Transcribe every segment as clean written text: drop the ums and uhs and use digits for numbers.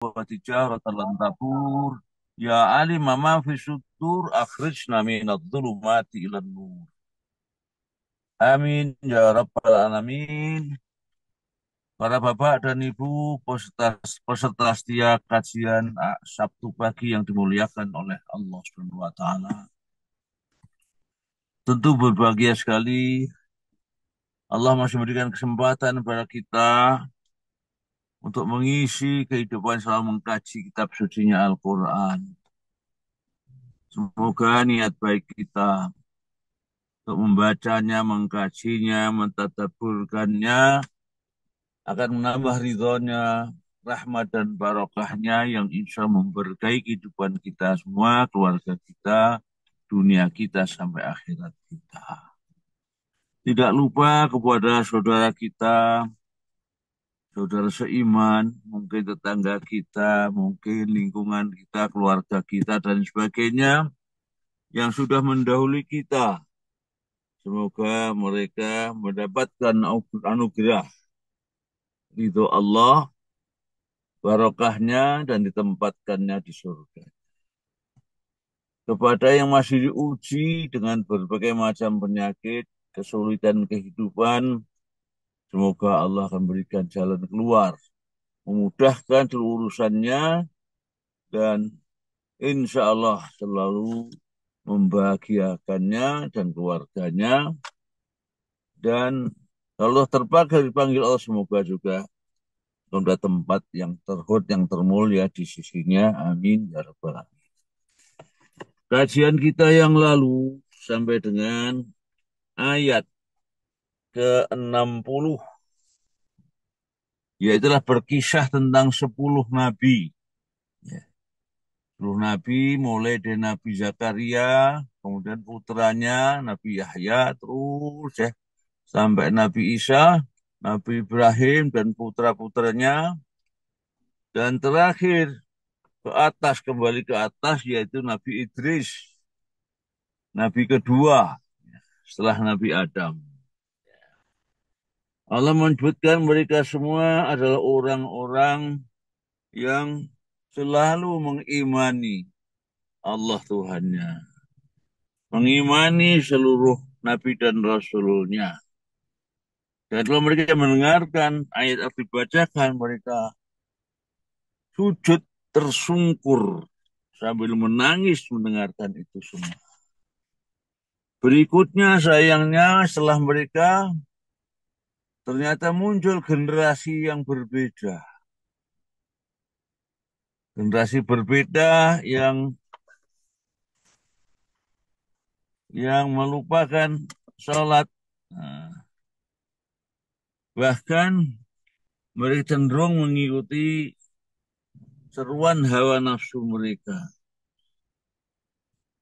وتجارة لن تبور يا عالم ما في الصدور أخرجنا من الظلمات إلى النور. Amin ya rabbal alamin. Para bapak dan ibu peserta, peserta setia kajian Sabtu pagi yang dimuliakan oleh Allah Subhanahu wa taala. Tentu berbahagia sekali Allah masih memberikan kesempatan kepada kita untuk mengisi kehidupan selama mengkaji kitab sucinya Al-Quran. Semoga niat baik kita untuk membacanya, mengkajinya, mentadabburkannya akan menambah ridhonya, rahmat dan barokahnya yang insya Allah memberkahi kehidupan kita semua, keluarga kita, dunia kita sampai akhirat kita. Tidak lupa kepada saudara kita, saudara seiman, mungkin tetangga kita, mungkin lingkungan kita, keluarga kita, dan sebagainya yang sudah mendahului kita. Semoga mereka mendapatkan anugerah ridho Allah, barokahnya, dan ditempatkannya di surga. Kepada yang masih diuji dengan berbagai macam penyakit, kesulitan kehidupan, semoga Allah akan berikan jalan keluar, memudahkan seluruh urusannya, dan insya Allah selalu membahagiakannya dan keluarganya. Dan kalau terpaksa dipanggil Allah, semoga juga pada tempat yang terhormat, yang termulia di sisinya. Amin ya rabbal alamin. Kajian kita yang lalu sampai dengan ayat ke-60, yaitulah berkisah tentang 10 nabi. Ya, 10 nabi mulai dari Nabi Zakaria, kemudian putranya Nabi Yahya, terus ya sampai Nabi Isa, Nabi Ibrahim dan putra-putranya, dan terakhir ke atas, kembali ke atas, yaitu Nabi Idris, Nabi kedua setelah Nabi Adam. Allah menyebutkan mereka semua adalah orang-orang yang selalu mengimani Allah Tuhannya, mengimani seluruh Nabi dan Rasulnya. Dan kalau mereka mendengarkan ayat yang dibacakan, mereka sujud tersungkur sambil menangis mendengarkan itu semua. Berikutnya sayangnya setelah mereka ternyata muncul generasi yang berbeda. Generasi berbeda yang melupakan sholat. Nah, bahkan mereka cenderung mengikuti seruan hawa nafsu mereka.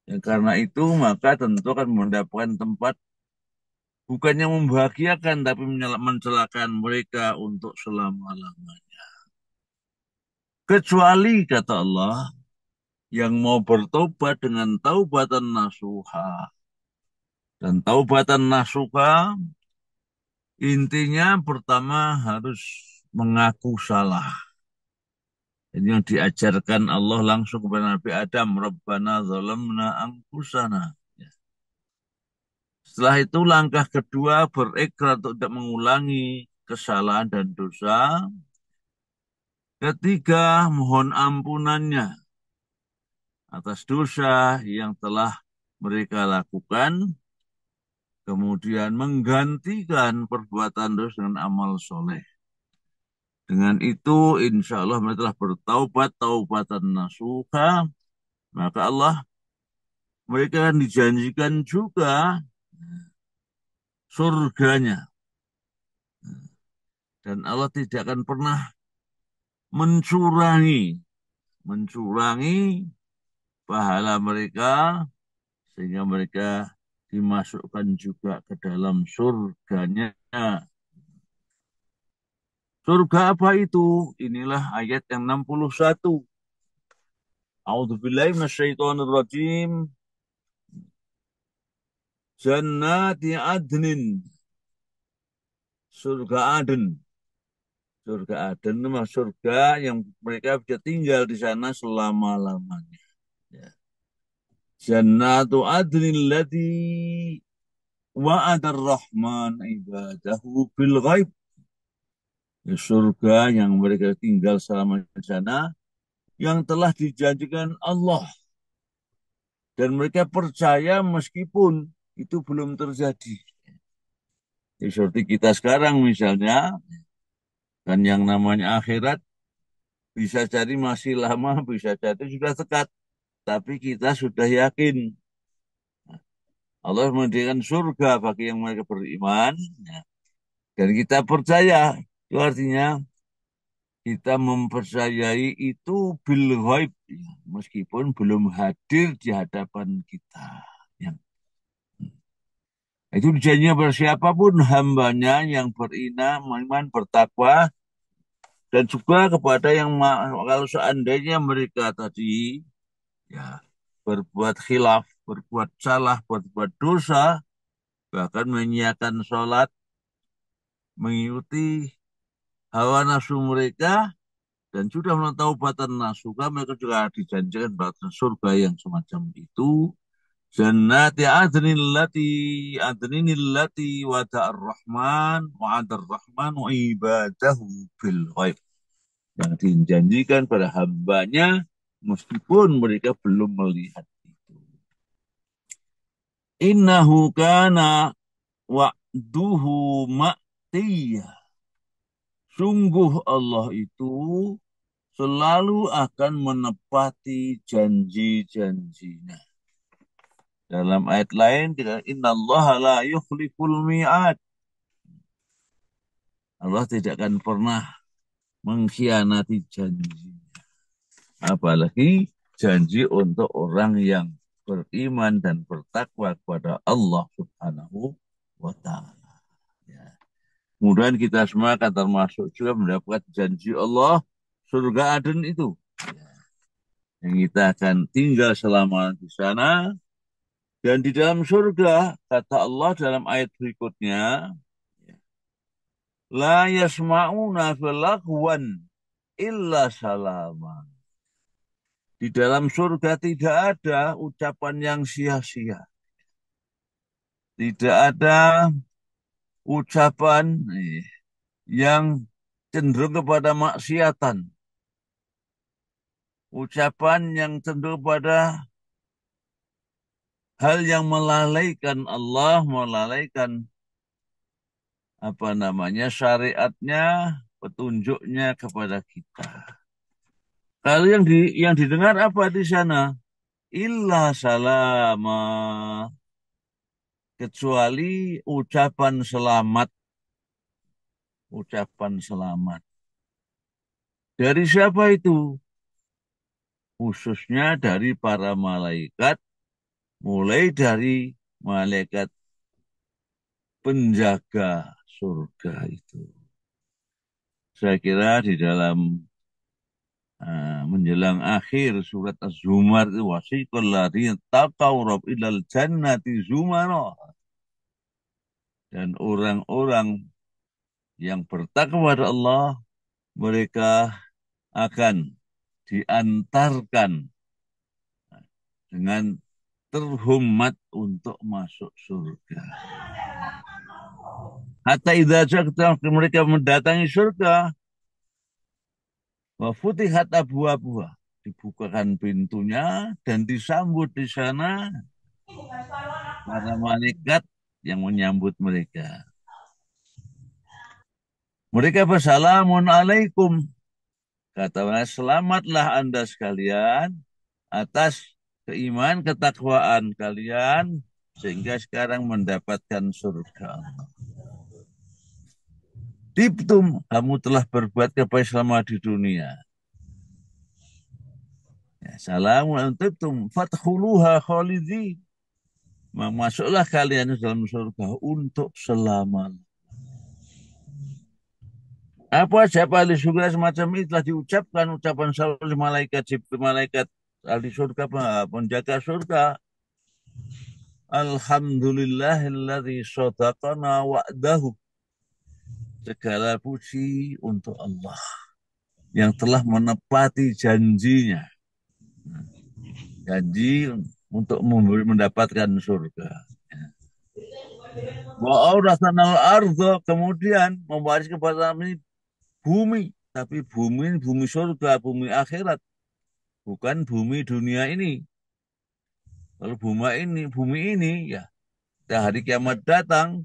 Ya, karena itu maka tentu akan mendapatkan tempat bukannya membahagiakan tapi mencelakakan mereka untuk selama-lamanya. Kecuali kata Allah yang mau bertobat dengan taubatan nasuha. Dan taubatan nasuha intinya pertama harus mengaku salah. Ini yang diajarkan Allah langsung kepada Nabi Adam. Rabbana zalamna anfusana. Ya. Setelah itu langkah kedua berikrar untuk tidak mengulangi kesalahan dan dosa. Ketiga, mohon ampunannya atas dosa yang telah mereka lakukan. Kemudian menggantikan perbuatan dosa dengan amal soleh. Dengan itu insya Allah mereka telah bertaubat, taubatan nasuha. Maka Allah mereka akan dijanjikan juga surganya. Dan Allah tidak akan pernah mencurangi pahala mereka sehingga mereka dimasukkan juga ke dalam surganya. Surga apa itu? Inilah ayat yang 61. A'udzubillahi minasyaitonirrajim. Jannati adnin. Surga Aden. Surga Aden itu mah surga yang mereka bisa tinggal di sana selama-lamanya. Ya. Jannatu adnil lati wa'adar rahman ibadahu bil ghaib. Ya, surga yang mereka tinggal selama di sana yang telah dijanjikan Allah dan mereka percaya meskipun itu belum terjadi. Ya, seperti kita sekarang misalnya, kan yang namanya akhirat bisa jadi masih lama, bisa jadi sudah dekat. Tapi kita sudah yakin Allah menyediakan surga bagi yang mereka beriman. Ya. Dan kita percaya. Itu artinya kita mempercayai itu bil ghaib. Ya, meskipun belum hadir di hadapan kita. Ya. Itu janjinya pada siapapun hambanya yang beriman, bertakwa, dan juga kepada yang kalau seandainya mereka tadi ya berbuat khilaf, berbuat salah, berbuat dosa, bahkan menyiapkan sholat, mengikuti hawa nafsu mereka, dan sudah mengetahui batan nafsu, mereka juga dijanjikan batan surga yang semacam itu. Jannati adninil lati wada'ar rahman wa'adar rahman wa ibadahu bil ghaib. Yang dijanjikan pada hambanya meskipun mereka belum melihat itu. Innahu kana wa'duhu ma'tiyah. Sungguh Allah itu selalu akan menepati janji-janjinya. Dalam ayat lain, Inna Allah la yukhliful mi'ad. Allah tidak akan pernah mengkhianati janji. Apalagi janji untuk orang yang beriman dan bertakwa kepada Allah Subhanahu wa Ta'ala. Ya. Kemudian kita semua akan termasuk juga mendapat janji Allah surga Aden itu. Ya. Yang kita akan tinggal selama di sana. Dan di dalam surga, kata Allah dalam ayat berikutnya, La yasma'una filakwan illa salama. Di dalam surga tidak ada ucapan yang sia-sia. Tidak ada ucapan yang cenderung kepada maksiatan. Ucapan yang cenderung pada hal yang melalaikan Allah, melalaikan apa namanya syariatnya, petunjuknya kepada kita. Kalau yang didengar apa di sana? Illa salama, kecuali ucapan selamat, ucapan selamat. Dari siapa itu? Khususnya dari para malaikat, mulai dari malaikat penjaga surga itu. Saya kira di dalam menjelang akhir surat Az-Zumar itu wasiqal ladzina taqaw rabb ilal jannati zumara. Dan orang-orang yang bertakwa kepada Allah, mereka akan diantarkan dengan terhormat untuk masuk surga. Hatta idza mereka mendatangi surga, wa futihat abwabuha, dibukakan pintunya dan disambut di sana para malaikat yang menyambut mereka. Mereka bersalamun alaikum. Kata mereka, selamatlah Anda sekalian atas keimanan ketakwaan kalian sehingga sekarang mendapatkan surga. Tibtum, kamu telah berbuat kebaikan selama di dunia. Ya, salamun tibtum fathuluha khalidin. Masuklah kalian dalam surga untuk selamanya. Apa siapa ahli surga semacam itu telah diucapkan ucapan oleh malaikat Jibril, malaikat ahli surga, penjaga surga. Alhamdulillahilladzi sadaqana wa'dahu. Segala puji untuk Allah yang telah menepati janjinya. Janji untuk mendapatkan surga. Wa aurasanal ardo, kemudian mewaris kepada kami bumi. Tapi bumi ini bumi surga, bumi akhirat. Bukan bumi dunia ini. Kalau bumi ini ya hari kiamat datang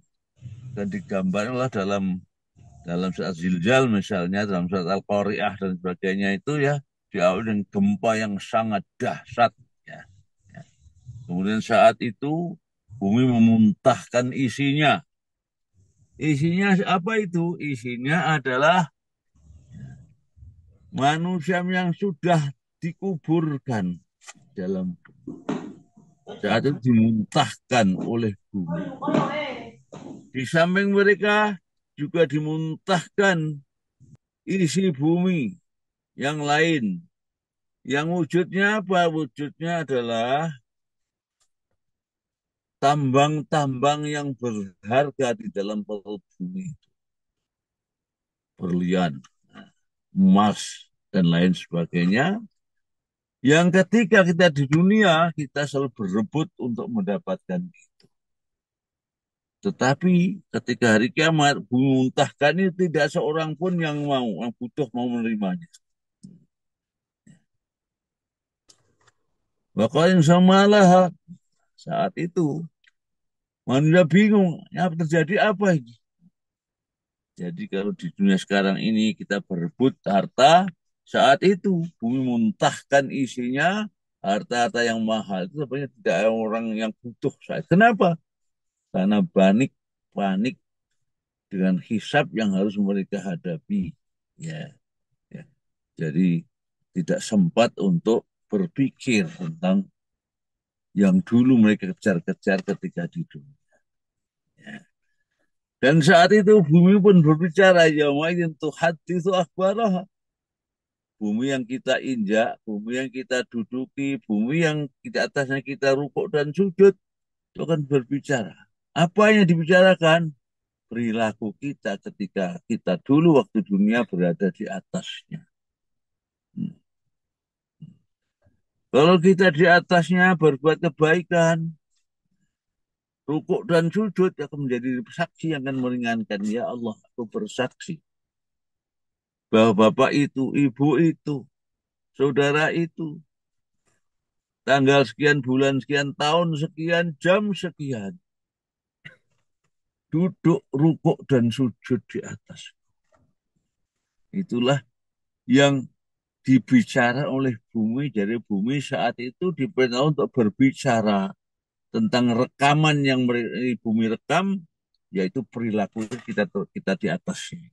dan digambarlah dalam surat Zilzal misalnya, dalam surat Al-Qari'ah dan sebagainya itu ya diawali dengan gempa yang sangat dahsyat. Ya. Ya. Kemudian saat itu bumi memuntahkan isinya. Isinya apa itu? Isinya adalah manusia yang sudah dikuburkan dalam saat itu dimuntahkan oleh bumi. Di samping mereka juga dimuntahkan isi bumi yang lain. Yang wujudnya apa? Wujudnya adalah tambang-tambang yang berharga di dalam perut bumi. Berlian, emas, dan lain sebagainya. Yang ketika kita di dunia, kita selalu berebut untuk mendapatkan itu. Tetapi ketika hari kiamat, muntahkan ini tidak seorang pun yang butuh mau menerimanya. Bahkan samalah saat itu manusia bingung, apa terjadi apa ini? Jadi kalau di dunia sekarang ini kita berebut harta, saat itu bumi muntahkan isinya, harta-harta yang mahal itu sebenarnya tidak ada orang yang butuh saat. Kenapa? Karena panik dengan hisab yang harus mereka hadapi. Ya, ya. Jadi tidak sempat untuk berpikir tentang yang dulu mereka kejar-kejar ketika di dunia. Ya. Dan saat itu bumi pun berbicara, yaumaidin tuhaditsu akhbaraha. Bumi yang kita injak, bumi yang kita duduki, bumi yang di atasnya kita rukuk dan sujud, itu akan berbicara. Apa yang dibicarakan? Perilaku kita ketika kita dulu waktu dunia berada di atasnya. Hmm. Kalau kita di atasnya berbuat kebaikan, rukuk dan sujud akan menjadi saksi yang akan meringankan. Ya Allah, aku bersaksi bahwa bapak itu, ibu itu, saudara itu, tanggal sekian, bulan sekian, tahun sekian, jam sekian, duduk, rukuk, dan sujud di atas. Itulah yang dibicara oleh bumi. Jadi bumi saat itu diperintah untuk berbicara tentang rekaman yang bumi rekam, yaitu perilaku kita di atasnya.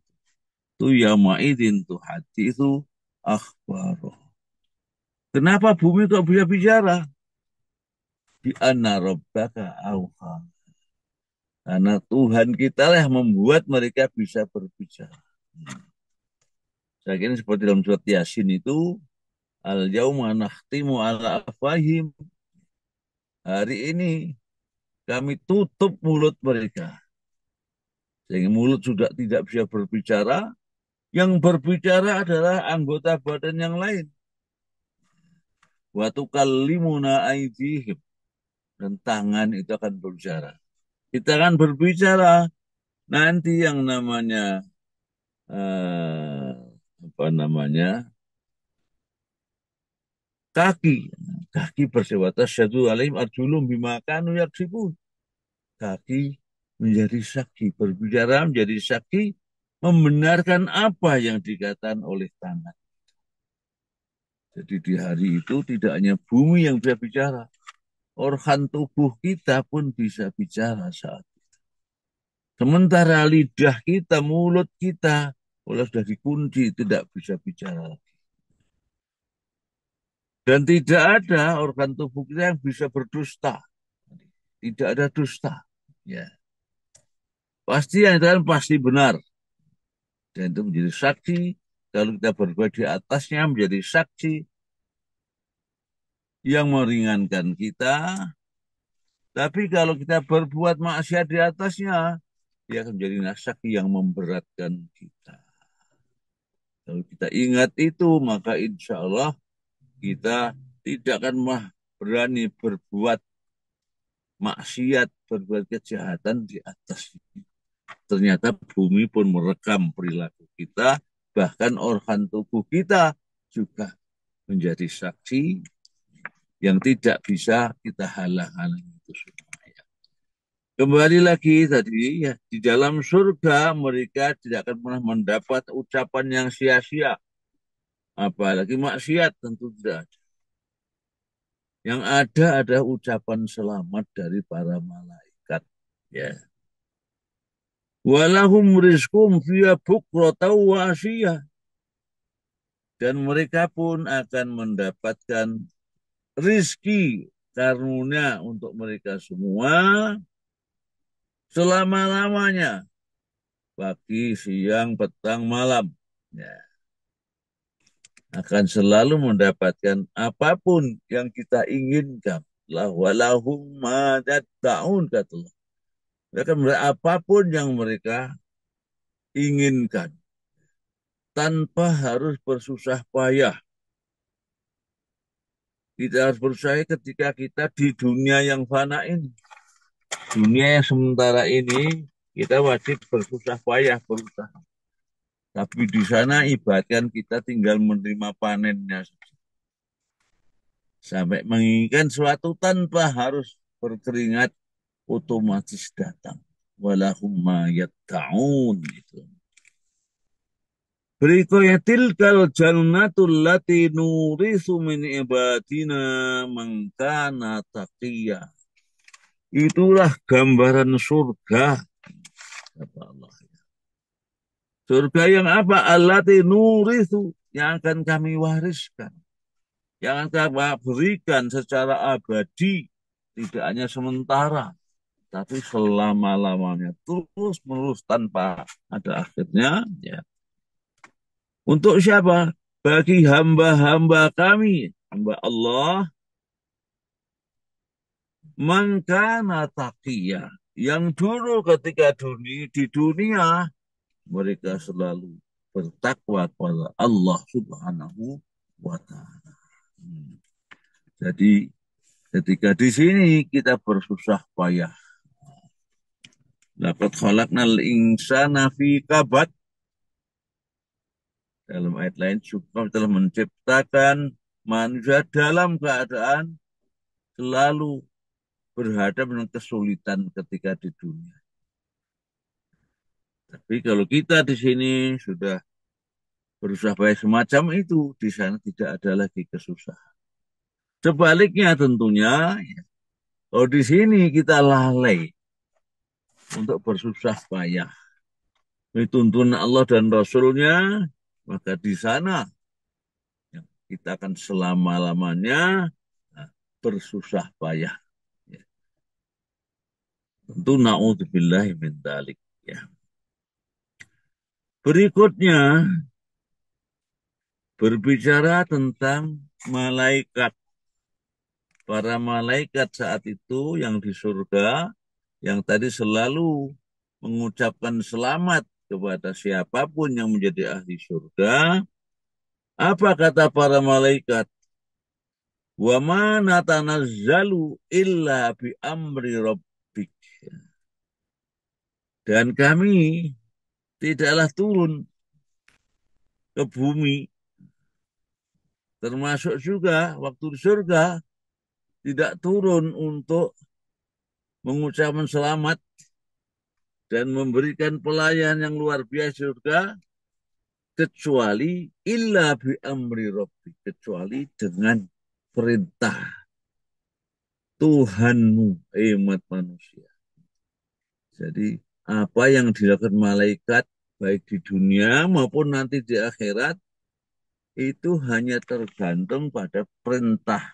Itu yamaidin tuh hati itu akhbaroh. Kenapa bumi kok bisa bicara? Di anna rabbaka auha. Karena Tuhan kita lah yang membuat mereka bisa berbicara. Saya kira seperti dalam surat Yasin itu, al-yauma nakhtimu ala afwahim. Hari ini kami tutup mulut mereka. Sehingga mulut sudah tidak bisa berbicara. Yang berbicara adalah anggota badan yang lain. Wa tukallimuna aydihim. Dan tangan itu akan berbicara. Kita akan berbicara nanti yang namanya eh, apa namanya kaki. Kaki bersewata syadu alaihim arjulum bimakanu yaksibun. Kaki menjadi saksi, berbicara menjadi saksi, membenarkan apa yang dikatakan oleh tangan. Jadi di hari itu tidak hanya bumi yang bisa bicara, organ tubuh kita pun bisa bicara saat itu. Sementara lidah kita, mulut kita, kalau sudah dikunci tidak bisa bicara. Dan tidak ada organ tubuh kita yang bisa berdusta. Tidak ada dusta. Ya. Pasti yang itu kan pasti benar. Dan itu menjadi saksi. Kalau kita berbuat di atasnya menjadi saksi yang meringankan kita. Tapi kalau kita berbuat maksiat di atasnya, dia akan menjadi saksi yang memberatkan kita. Kalau kita ingat itu, maka insya Allah kita tidak akan berani berbuat maksiat, berbuat kejahatan di atas. Ternyata bumi pun merekam perilaku kita, bahkan organ tubuh kita juga menjadi saksi yang tidak bisa kita halang-halangi itu semua. Ya. Kembali lagi tadi, ya, di dalam surga mereka tidak akan pernah mendapat ucapan yang sia-sia. Apalagi maksiat tentu tidak ada. Yang ada adalah ucapan selamat dari para malaikat. Ya. Walahum rizkum fiya bukrata wa asyiyah. Dan mereka pun akan mendapatkan rizki karunia untuk mereka semua selama-lamanya. Pagi, siang, petang, malam. Ya. Akan selalu mendapatkan apapun yang kita inginkan. Walahum ma yad'un kata Allah. Mereka apapun yang mereka inginkan tanpa harus bersusah payah. Kita harus berusaha ketika kita di dunia yang fana ini. Dunia yang sementara ini kita wajib bersusah payah berusaha. Tapi di sana ibaratkan kita tinggal menerima panennya. Sampai menginginkan suatu tanpa harus berkeringat otomatis datang. Walahum ma yatta'un. Gitu. Berikutnya tilkal jannatul lati nurisu min ibadina mangkana taqiyya. Itulah gambaran surga, kata Allah. Surga yang apa? Allati nurisu, yang akan kami wariskan. Yang akan kami berikan secara abadi. Tidak hanya sementara, tapi selama-lamanya. Terus menerus tanpa ada akhirnya. Ya. Untuk siapa? Bagi hamba-hamba kami, hamba Allah, mangkana taqiyya. Yang dulu ketika di dunia, mereka selalu bertakwa kepada Allah Subhanahu wa Ta'ala. Jadi ketika di sini kita bersusah payah. Laqad khalaqnal insana fi kabad. Dalam ayat lain, Subhanahu telah menciptakan manusia dalam keadaan selalu berhadapan dengan kesulitan ketika di dunia. Tapi kalau kita di sini sudah berusaha baik semacam itu, di sana tidak ada lagi kesusahan. Sebaliknya tentunya, ya, kalau di sini kita lalai untuk bersusah payah, dituntun Allah dan Rasulnya, maka di sana ya, kita akan selama-lamanya bersusah payah. Ya. Tentu na'udzubillahi min dzalik. Ya. Berikutnya berbicara tentang malaikat. Para malaikat saat itu yang di surga, yang tadi selalu mengucapkan selamat kepada siapapun yang menjadi ahli surga. Apa kata para malaikat? Wa ma natanazzalu illa bi amri rabbik. Dan kami tidaklah turun ke bumi, termasuk juga waktu di surga, tidak turun untuk mengucapkan selamat dan memberikan pelayan yang luar biasa surga, kecuali illa bi amri rabbi, kecuali dengan perintah Tuhanmu, umat manusia. Jadi apa yang dilakukan malaikat baik di dunia maupun nanti di akhirat itu hanya tergantung pada perintah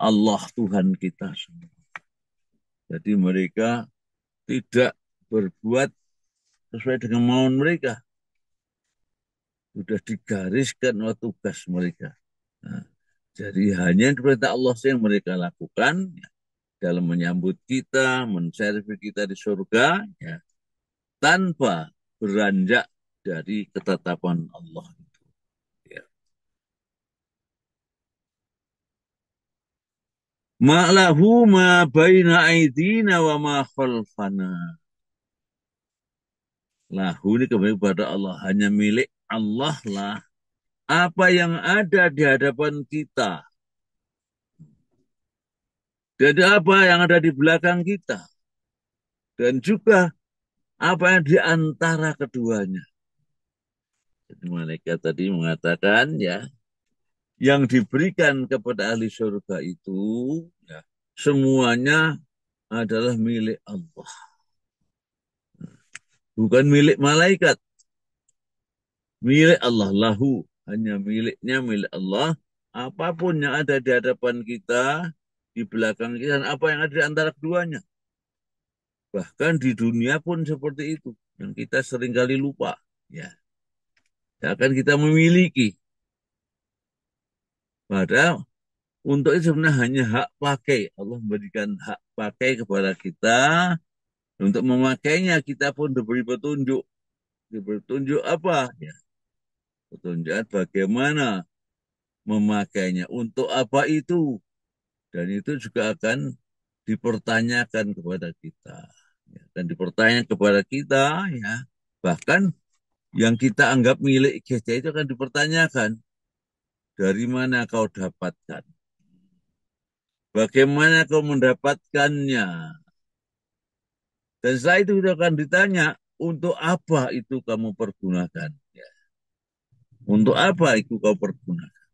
Allah Tuhan kita semua. Jadi mereka tidak berbuat sesuai dengan kemauan mereka. Sudah digariskan oleh tugas mereka. Nah, jadi hanya perintah Allah yang mereka lakukan ya, dalam menyambut kita, menservis kita di surga. Ya. tanpa beranjak dari ketetapan Allah. Ya. Ma'lahu ma baina aidina wa ma khalfana. Lahu ini kembali kepada Allah. Hanya milik Allah lah. Apa yang ada di hadapan kita. Dan apa yang ada di belakang kita. Dan juga apa yang di antara keduanya. Jadi malaikat tadi mengatakan ya, yang diberikan kepada ahli surga itu ya, semuanya adalah milik Allah. Bukan milik malaikat. Milik Allah. Lahu. Hanya miliknya milik Allah. Apapun yang ada di hadapan kita, di belakang kita, dan apa yang ada di antara keduanya. Bahkan di dunia pun seperti itu. Yang kita seringkali lupa. Ya. Akan kita memiliki. Padahal untuk itu sebenarnya hanya hak pakai. Allah memberikan hak pakai kepada kita. Untuk memakainya kita pun diberi petunjuk. Diberi petunjuk apa? Ya. Petunjuk bagaimana memakainya. Untuk apa itu? Dan itu juga akan dipertanyakan kepada kita. Ya, dan dipertanyakan kepada kita, ya. Bahkan yang kita anggap milik kita itu akan dipertanyakan. Dari mana kau dapatkan? Bagaimana kau mendapatkannya? Dan setelah itu kita akan ditanya, untuk apa itu kamu pergunakan? Ya. Untuk apa itu kau pergunakan?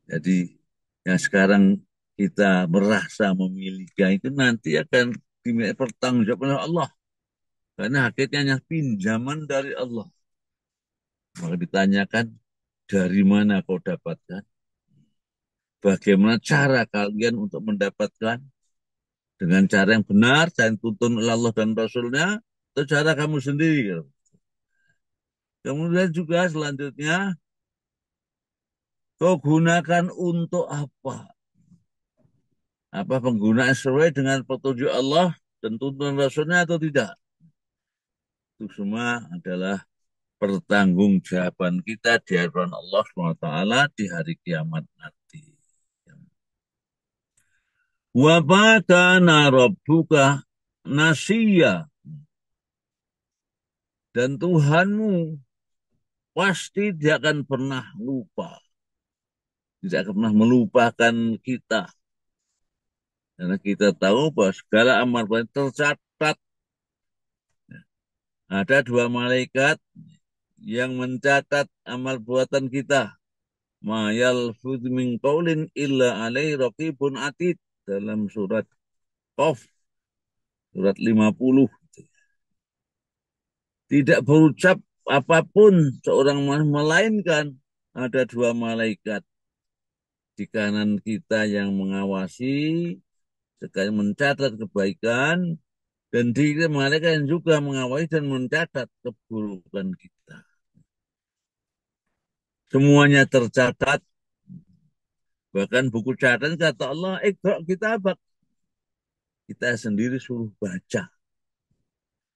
Jadi yang sekarang kita merasa memiliki itu nanti akan dipertanggungjawabkan oleh Allah. Karena hakikatnya hanya pinjaman dari Allah. Maka ditanyakan, dari mana kau dapatkan? Bagaimana cara kalian untuk mendapatkan? Dengan cara yang benar, cara yang tuntun oleh Allah dan Rasulnya, atau cara kamu sendiri. Kemudian juga selanjutnya, kau gunakan untuk apa? Apa penggunaan sesuai dengan petunjuk Allah dan tuntunan Rasulnya atau tidak? Itu semua adalah pertanggungjawaban kita di hadapan Allah SWT di hari kiamat nanti. Wa ma kana rabbuka nasiya. Dan Tuhanmu pasti tidak akan pernah lupa. Tidak akan pernah melupakan kita. Karena kita tahu bahwa segala amal baik tercatat. Ada dua malaikat yang mencatat amal buatan kita. Ma yalfuz min qaulin illa alaihi raqibun atid. Dalam surat Qaf, surat 50. Tidak berucap apapun seorang melainkan ada dua malaikat di kanan kita yang mengawasi, sekali mencatat kebaikan, dan di malaikat yang juga mengawasi dan mencatat keburukan kita. Semuanya tercatat, bahkan buku catatan kata Allah, Iqra kitabak. Kita sendiri suruh baca.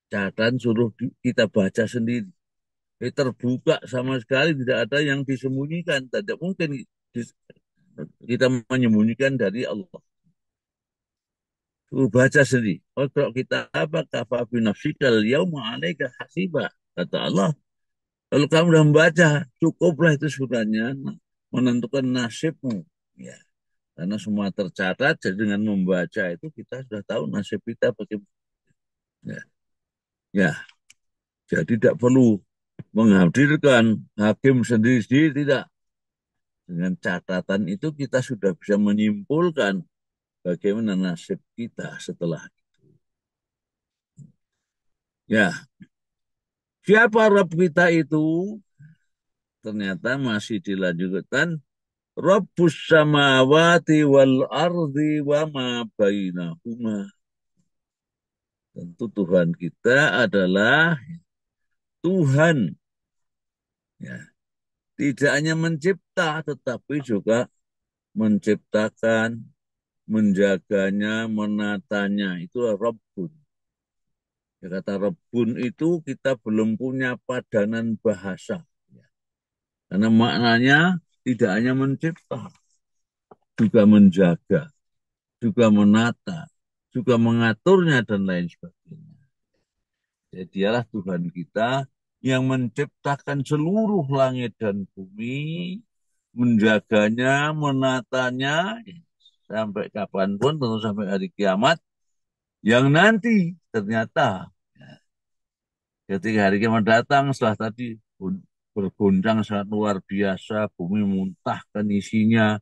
Catatan suruh kita baca sendiri. Terbuka sama sekali, tidak ada yang disembunyikan. Tidak mungkin kita menyembunyikan dari Allah. Suruh baca sendiri. Oh, kalau kita apa? Kafa binafsikal yauma alaika hasiba. Kata Allah. Kalau kamu sudah membaca, cukuplah itu suratnya menentukan nasibmu. Ya. Karena semua tercatat, jadi dengan membaca itu kita sudah tahu nasib kita bagaimana. Ya. Ya. Jadi tidak perlu menghadirkan hakim sendiri-sendiri, tidak. Dengan catatan itu kita sudah bisa menyimpulkan bagaimana nasib kita setelah itu. Ya, siapa Rabb kita itu? Ternyata masih dilanjutkan Rabbus samawati wal ardi wa ma bainahuma. Tentu Tuhan kita adalah Tuhan. Ya, tidak hanya mencipta, tetapi juga menciptakan, menjaganya, menatanya. Itulah Rabbun. Ya, kata rebun itu kita belum punya padanan bahasa. Ya. Karena maknanya tidak hanya mencipta, juga menjaga, juga menata, juga mengaturnya dan lain sebagainya. Jadi dialah Tuhan kita yang menciptakan seluruh langit dan bumi, menjaganya, menatanya, sampai kapanpun, tentu sampai hari kiamat, yang nanti ternyata ketika hari kiamat datang, setelah tadi bergoncang sangat luar biasa, bumi muntahkan isinya,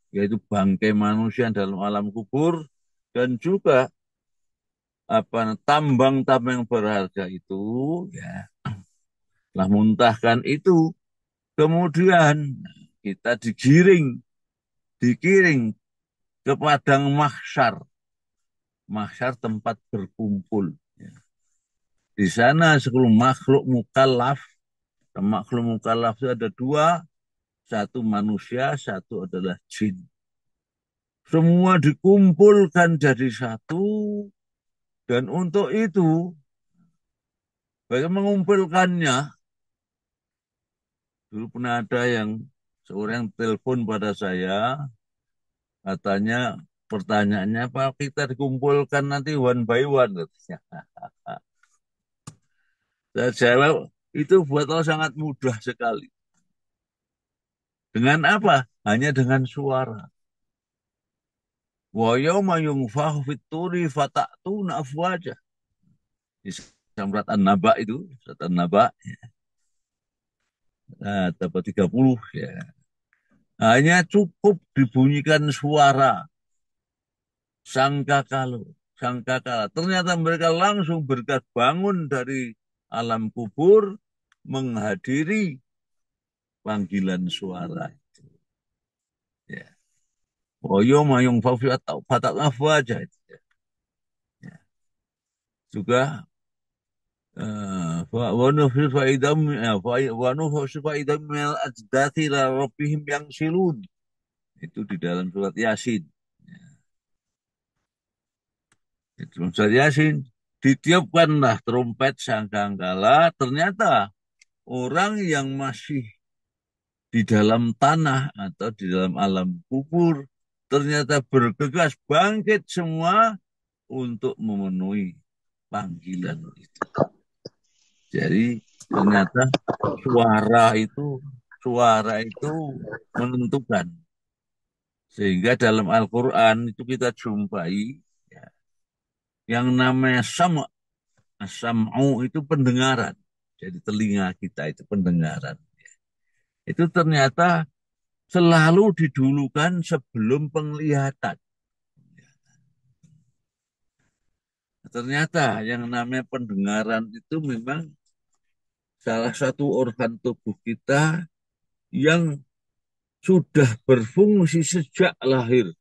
yaitu bangkai manusia dalam alam kubur, dan juga apa tambang-tambang yang berharga itu, ya, telah muntahkan itu, kemudian kita dikiring ke padang mahsyar, mahsyar tempat berkumpul. Ya. Di sana seluruh makhluk mukallaf itu ada dua, satu manusia, satu adalah jin. Semua dikumpulkan jadi satu, dan untuk itu, bagaimana mengumpulkannya? Dulu pernah ada seorang telepon pada saya, katanya pertanyaannya apa kita dikumpulkan nanti one by one, katanya. Saya jawab, itu buat Allah sangat mudah sekali. Dengan apa? Hanya dengan suara. Wa yauma yunfakhu fit-turi fata'tuna afwaja. Di surat An-Naba itu, surat An-Naba, nah, dapat 30 ya. Hanya cukup dibunyikan suara sangkakala, sangkakala. Ternyata mereka langsung berkat bangun dari alam kubur menghadiri panggilan suara itu. Ya. Oh yauma yunfakhu fata'tuna afwaja. Ya. Juga yang silun itu di dalam surat Yasin. Di dalam surat Yasin ditiupkanlah trompet sangkakala, ternyata orang yang masih di dalam tanah atau di dalam alam kubur ternyata bergegas bangkit semua untuk memenuhi panggilan itu. Jadi ternyata suara itu menentukan. Sehingga dalam Al-Quran itu kita jumpai ya, yang namanya sam'u itu pendengaran. Jadi telinga kita itu pendengaran. Itu ternyata selalu didulukan sebelum penglihatan. Ternyata yang namanya pendengaran itu memang salah satu organ tubuh kita yang sudah berfungsi sejak lahir.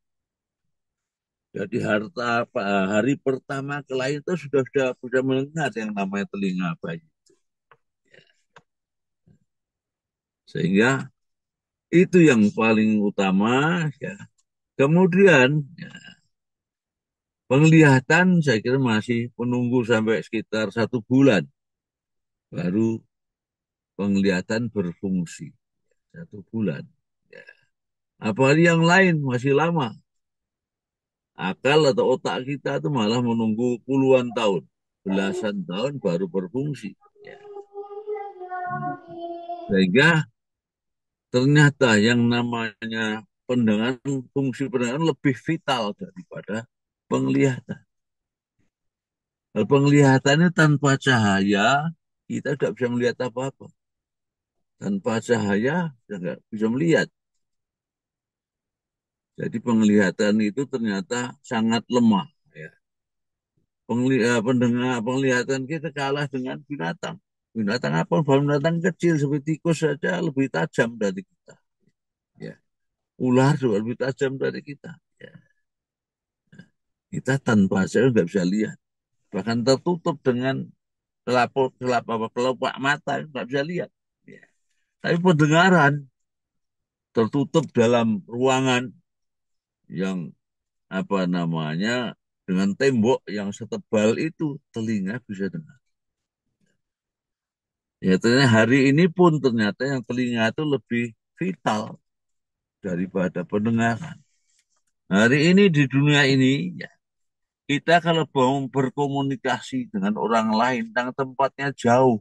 Jadi hari pertama kelahiran itu sudah mendengar yang namanya telinga bayi. Sehingga itu yang paling utama. Ya. Kemudian ya, penglihatan saya kira masih menunggu sampai sekitar 1 bulan baru penglihatan berfungsi. 1 bulan. Ya. Apalagi yang lain masih lama. Akal atau otak kita itu malah menunggu puluhan tahun, belasan tahun baru berfungsi. Ya. Sehingga ternyata yang namanya fungsi pendengaran lebih vital daripada penglihatan. Kalau penglihatannya tanpa cahaya, kita tidak bisa melihat apa-apa. Tanpa cahaya, kita nggak bisa melihat. Jadi penglihatan itu ternyata sangat lemah. Ya. Penglihatan kita kalah dengan binatang. Binatang apa? Binatang kecil seperti tikus saja lebih tajam dari kita. Ya. Ular juga lebih tajam dari kita. Ya. Kita tanpa cahaya nggak bisa lihat. Bahkan tertutup dengan kelopak mata, nggak bisa lihat. Ya. Tapi pendengaran tertutup dalam ruangan yang apa namanya dengan tembok yang setebal itu, telinga bisa dengar. Ya, ternyata hari ini pun ternyata yang telinga itu lebih vital daripada pendengaran. Hari ini di dunia ini, ya, kita kalau mau berkomunikasi dengan orang lain yang tempatnya jauh,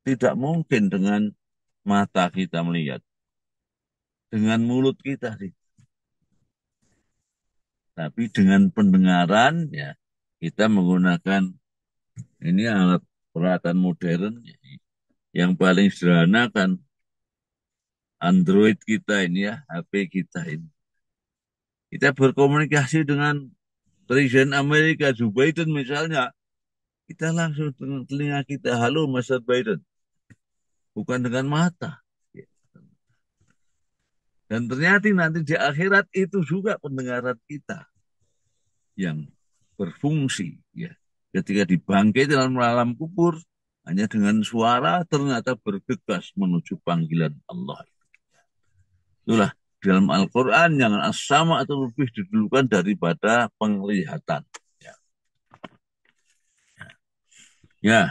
tidak mungkin dengan mata kita melihat, dengan mulut kita sih. Tapi dengan pendengaran, ya, kita menggunakan ini alat peralatan modern. Yang paling sederhana kan Android kita ini ya, HP kita ini. Kita berkomunikasi dengan Presiden Amerika, Joe Biden misalnya, kita langsung dengan telinga kita, halo Mr. Biden, bukan dengan mata. Dan ternyata nanti di akhirat itu juga pendengaran kita yang berfungsi. Ya. Ketika dibangkit dalam alam kubur, hanya dengan suara ternyata bergegas menuju panggilan Allah. Itulah dalam Al-Quran yang as-sama atau lebih didulukan daripada penglihatan. Ya. Ya.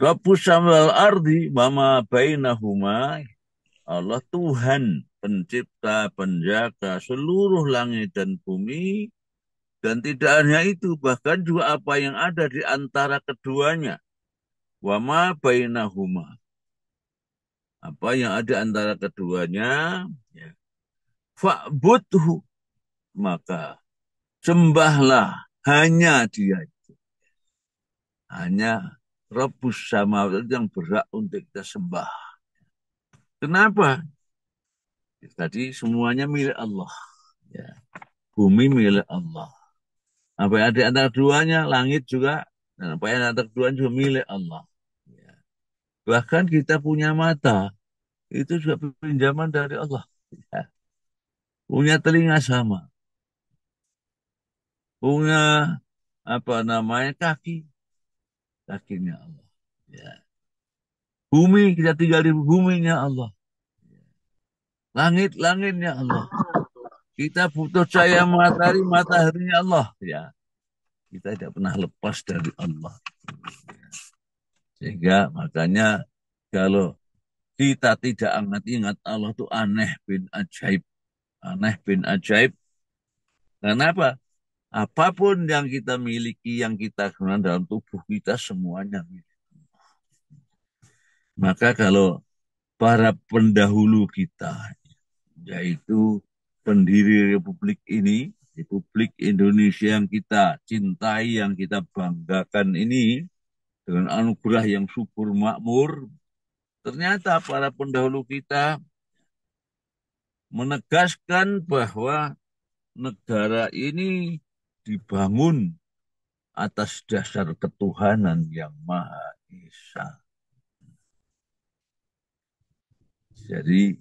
Rabbus samawal ardi wama bainahuma. Allah Tuhan pencipta, penjaga seluruh langit dan bumi. Dan tidak hanya itu, bahkan juga apa yang ada di antara keduanya. Wama bainahuma. Apa yang ada antara keduanya. Ya. Fa'budhu. Maka sembahlah hanya dia. Hanya Rabbus samawati yang berhak untuk kita sembah. Kenapa? Tadi semuanya milik Allah. Ya. Bumi milik Allah. Apa yang ada antara keduanya, langit juga. Dan apa yang ada antara keduanya juga milik Allah. Ya. Bahkan kita punya mata. Itu juga pinjaman dari Allah. Ya. Punya telinga sama. Punya apa namanya kaki. Kakinya Allah. Ya. Bumi, kita tinggal di buminya Allah. Langit-langitnya Allah. Kita butuh cahaya matahari, mataharinya Allah. Ya, kita tidak pernah lepas dari Allah. Sehingga makanya kalau kita tidak ingat Allah itu aneh bin ajaib. Aneh bin ajaib. Kenapa? Apapun yang kita miliki, yang kita gunakan dalam tubuh kita, semuanya milik. Maka kalau para pendahulu kita, yaitu pendiri Republik ini, Republik Indonesia yang kita cintai, yang kita banggakan ini, dengan anugerah yang subur makmur, ternyata para pendahulu kita menegaskan bahwa negara ini dibangun atas dasar ketuhanan yang Maha Esa. Jadi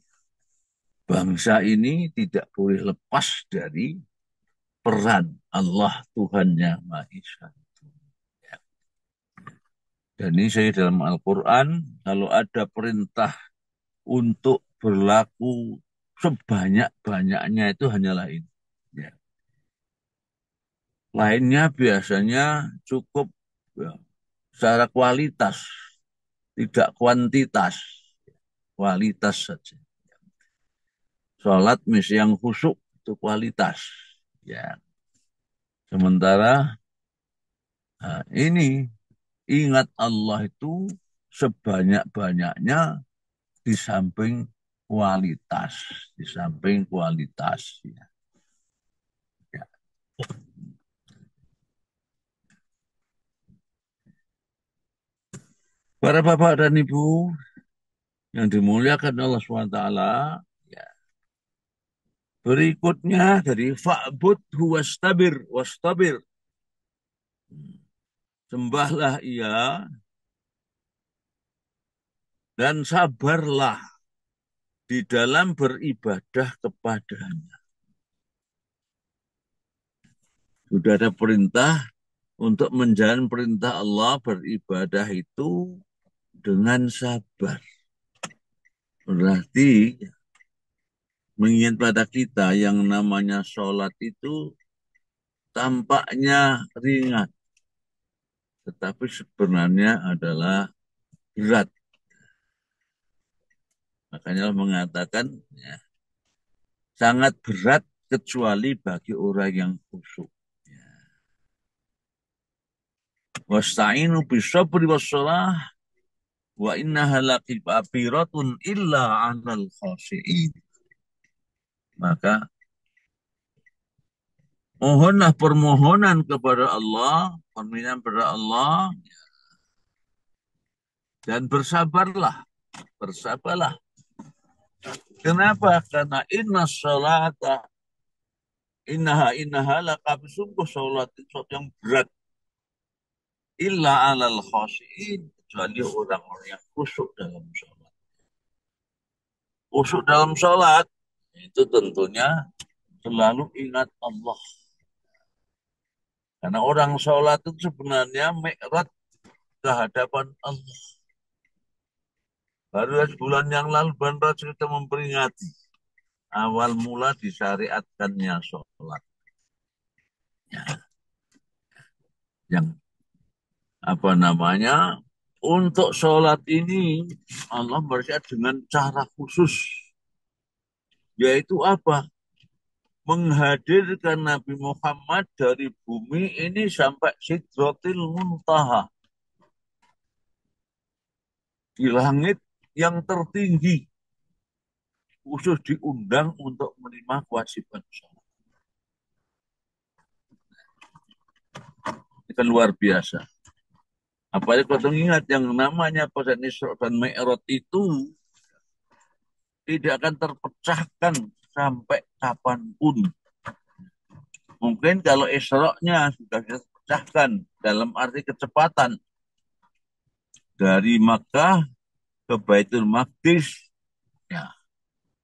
bangsa ini tidak boleh lepas dari peran Allah Tuhannya Maha Esa. Dan ini saya dalam Al-Quran, kalau ada perintah untuk berlaku sebanyak-banyaknya itu hanyalah ini. Ya. Lainnya biasanya cukup ya, secara kualitas, tidak kuantitas, kualitas saja. Sholat misi yang khusyuk itu kualitas. Ya. Sementara nah, ini ingat Allah itu sebanyak-banyaknya di samping kualitas, di samping kualitas. Ya. Ya. Para bapak dan ibu yang dimuliakan Allah SWT, ya. Berikutnya dari fa'bud wastabir, wastabir. Sembahlah ia dan sabarlah di dalam beribadah kepadanya. Sudah ada perintah untuk menjalankan perintah Allah beribadah itu dengan sabar. Berarti mengingat pada kita yang namanya sholat itu tampaknya ringan, tetapi sebenarnya adalah berat. Makanya Allah mengatakan ya, sangat berat kecuali bagi orang yang khusyuk. Wasta'inu bisabri wassalah wa innaha laqibabiratun illa 'alal khashi'in. Maka mohonlah permohonan kepada Allah, permintaan kepada Allah, dan bersabarlah, bersabarlah. Kenapa? Karena innaha laqab, sungguh salat itu sesuatu yang berat. Illa 'alal khashi'in, kecuali orang-orang yang khusyuk dalam salat. Khusyuk dalam salat itu tentunya selalu ingat Allah. Karena orang sholat itu sebenarnya mi'raj ke hadapan Allah. Baru sebulan yang lalu Bandar kita memperingati awal mula disyariatkannya sholat. Ya, yang apa namanya, untuk sholat ini Allah bersyariat dengan cara khusus, yaitu apa? Menghadirkan Nabi Muhammad dari bumi ini sampai Sidratil Muntaha, di langit yang tertinggi, khusus diundang untuk menerima kewajiban sholat. Itu kan luar biasa. Apalagi kalau ingat yang namanya pada Isra dan Mi'raj itu tidak akan terpecahkan sampai kapanpun. Mungkin kalau Isra-nya sudah terpecahkan dalam arti kecepatan dari Makkah ke Baitul Maqdis, ya,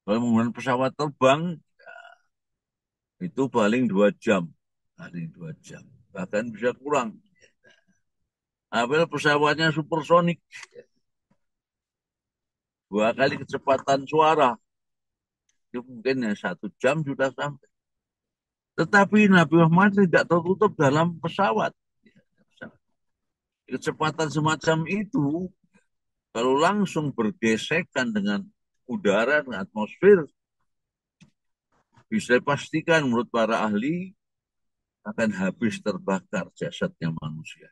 kalau menggunakan pesawat terbang ya, itu paling 2 jam, bahkan bisa kurang. Apel pesawatnya supersonik, 2 kali kecepatan suara, itu mungkin ya 1 jam sudah sampai. Tetapi Nabi Muhammad tidak tertutup dalam pesawat. Kecepatan semacam itu, kalau langsung bergesekan dengan udara, dengan atmosfer, bisa dipastikan menurut para ahli akan habis terbakar jasadnya manusia.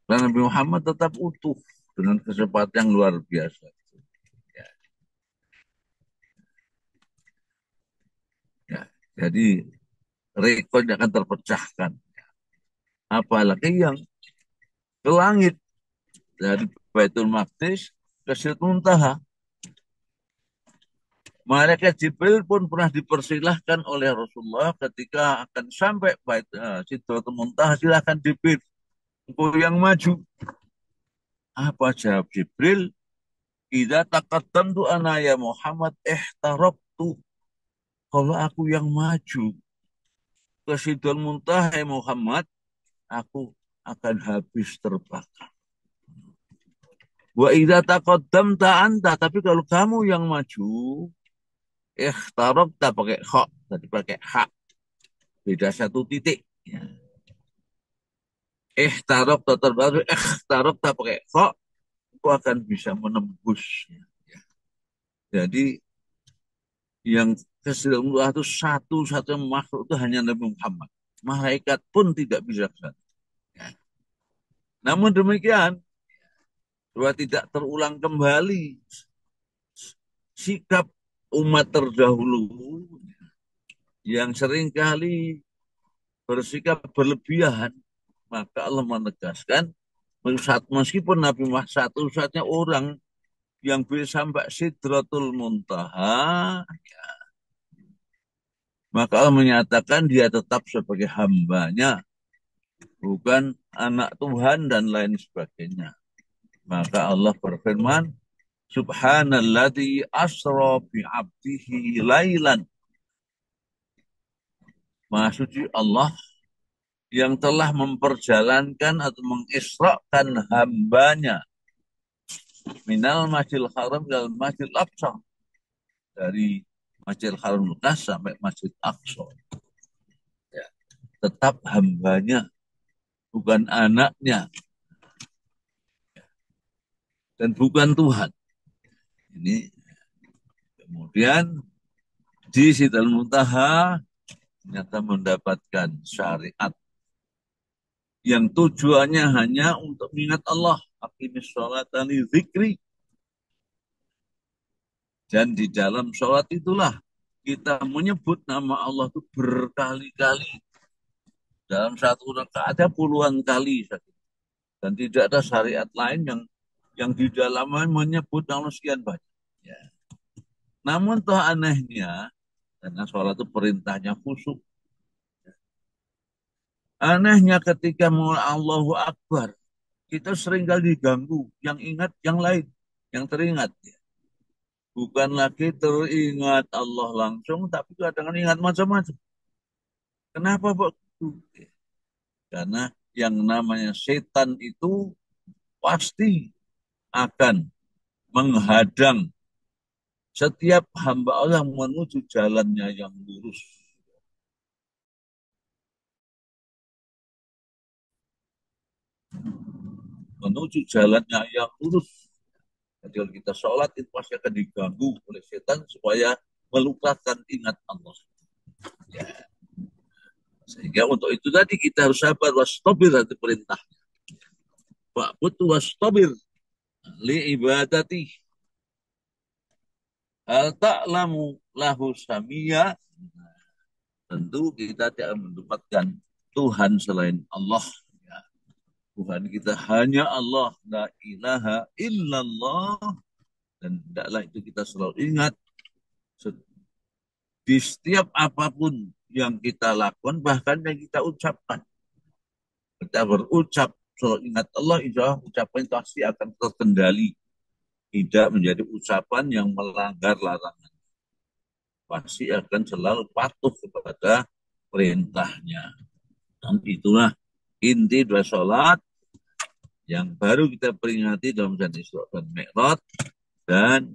Dan Nabi Muhammad tetap utuh dengan kecepatan yang luar biasa. Ya, ya. Jadi rekod akan terpecahkan. Apalagi yang ke langit dari Baitul Maqdis ke Sidratul Muntaha. Malaikat Jibril pun pernah dipersilahkan oleh Rasulullah ketika akan sampai Sidratul Muntaha, silahkan Jibril, engkau yang maju. Apa jawab Jibril? Idza taqaddamtu ana ya Muhammad ihtaraqtu. Kalau aku yang maju ke Sidratul Muntaha ya Muhammad, aku akan habis terbakar. Wa idza taqaddamta anta, tapi kalau kamu yang maju, ikhtaraqta pakai kha, tadi pakai hak. Beda 1 titik. Ya. Ikhtaraqta terbaru, ikhtaraqta pakai kha, itu akan bisa menembus. Ya. Jadi yang keseluruhan itu satu-satunya makhluk itu hanya Nabi Muhammad. Malaikat pun tidak bisa ke sana. Ya. Namun demikian, supaya tidak terulang kembali sikap umat terdahulu yang seringkali bersikap berlebihan, maka Allah menegaskan, meskipun Nabi Muhammad satu-satunya orang yang bisa sampai Sidratul Muntaha, maka Allah menyatakan dia tetap sebagai hambanya, bukan anak Tuhan dan lain sebagainya. Maka Allah berfirman, Subhanalladzi asra bi abdihi lailan. Maha suci Allah yang telah memperjalankan atau mengisrakan hambanya minal Masjidil Haram dan Masjidil Aqsa, dari Masjidil Haram Lukas sampai Masjid Aqsa. tetap hambanya, bukan anaknya, dan bukan Tuhan. Ini kemudian di Sidratul Muntaha ternyata mendapatkan syariat yang tujuannya hanya untuk mengingat Allah. Aqimis sholata li dzikri. Dan di dalam sholat itulah kita menyebut nama Allah itu berkali-kali. Dalam satu rakaat ada puluhan kali. Dan tidak ada syariat lain yang di dalamnya menyebut Allah sekian banyak. Ya. Namun toh anehnya, karena sholat itu perintahnya khusyuk. Anehnya ketika mulai Allahu Akbar, kita sering kali diganggu. Yang ingat yang lain, yang teringat. Bukan lagi teringat Allah langsung, tapi kadang-kadang ingat macam-macam. Kenapa begitu? Karena yang namanya setan itu pasti akan menghadang setiap hamba Allah menuju jalannya yang lurus. Menuju jalannya yang lurus. Jadi kalau kita sholat itu pasti akan diganggu oleh setan supaya melupakan ingat Allah. Ya. Sehingga untuk itu tadi kita harus sabar, wastabir hati perintah. Pak butuh wastabir li ibadati. Hal ta'lamu lahu samia. Tentu kita tidak mendapatkan Tuhan selain Allah. Ya. Tuhan kita hanya Allah. La ilaha illallah. Dan tidaklah itu kita selalu ingat. Di setiap apapun yang kita lakukan, bahkan yang kita ucapkan. Kita berucap, selalu ingat Allah, insya Allah ucapan itu pasti akan terkendali. Tidak menjadi ucapan yang melanggar larangan. Pasti akan selalu patuh kepada perintahnya. Dan itulah inti dua sholat yang baru kita peringati dalam Jalan Isra dan Mi'raj. Dan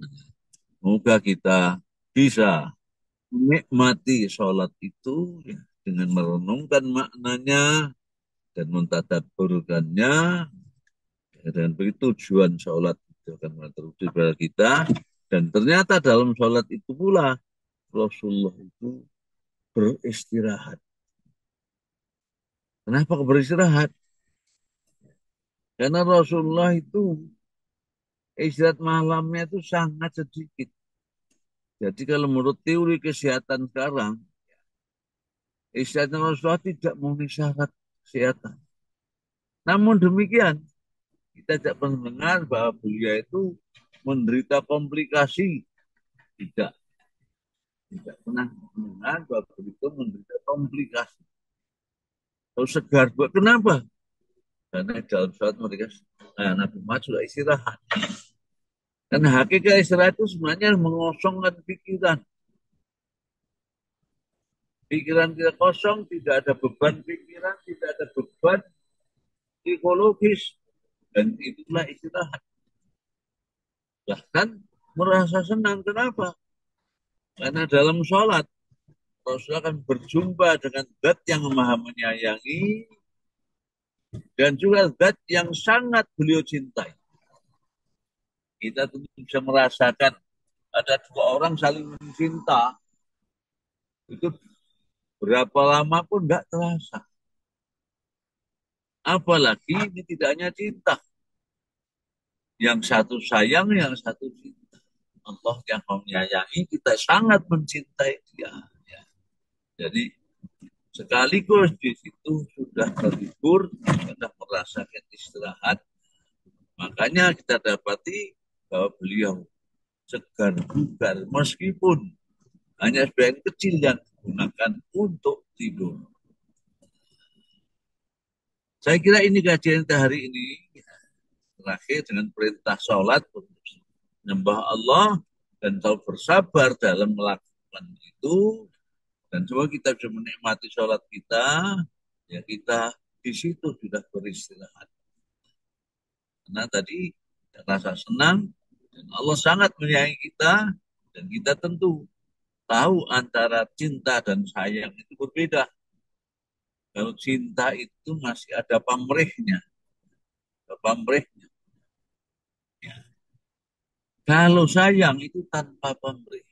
semoga kita bisa menikmati sholat itu ya, dengan merenungkan maknanya dan mentadabburkannya. Dan begitu tujuan sholat itu akan terwujud pada kita. Dan ternyata dalam sholat itu pula Rasulullah itu beristirahat. Kenapa beristirahat? Karena Rasulullah itu istirahat malamnya itu sangat sedikit. Jadi kalau menurut teori kesehatan sekarang, istirahat Rasulullah tidak memenuhi syarat kesehatan. Namun demikian, kita tidak pernah mendengar bahwa beliau itu menderita komplikasi. Tidak. Tidak pernah mendengar bahwa beliau menderita komplikasi. Atau segar. Kenapa? Karena dalam sholat mereka, Nabi Muhammad sudah istirahat. Dan hakikat istirahat itu sebenarnya mengosongkan pikiran. Pikiran kita kosong, tidak ada beban pikiran, tidak ada beban psikologis. Dan itulah istirahat. Bahkan merasa senang. Kenapa? Karena dalam sholat, Rasul akan berjumpa dengan zat yang maha menyayangi dan juga zat yang sangat beliau cintai. Kita tentu bisa merasakan ada dua orang saling mencinta, itu berapa lama pun nggak terasa. Apalagi ini tidak hanya cinta. Yang satu sayang, yang satu cinta. Allah yang menyayangi, kita sangat mencintai dia. Ya. Jadi sekaligus di situ sudah terhibur, sudah merasakan istirahat. Makanya kita dapati bahwa beliau segar bugar meskipun hanya sebagian kecil yang digunakan untuk tidur. Saya kira ini kajian kita hari ini terakhir dengan perintah sholat untuk menyembah Allah dan tahu bersabar dalam melakukan itu. Dan coba kita bisa menikmati sholat kita, ya kita di situ sudah beristirahat. Karena tadi rasa senang dan Allah sangat menyayangi kita dan kita tentu tahu antara cinta dan sayang itu berbeda. Kalau cinta itu masih ada pamrihnya, ada pamrihnya. Ya. Kalau sayang itu tanpa pamrih.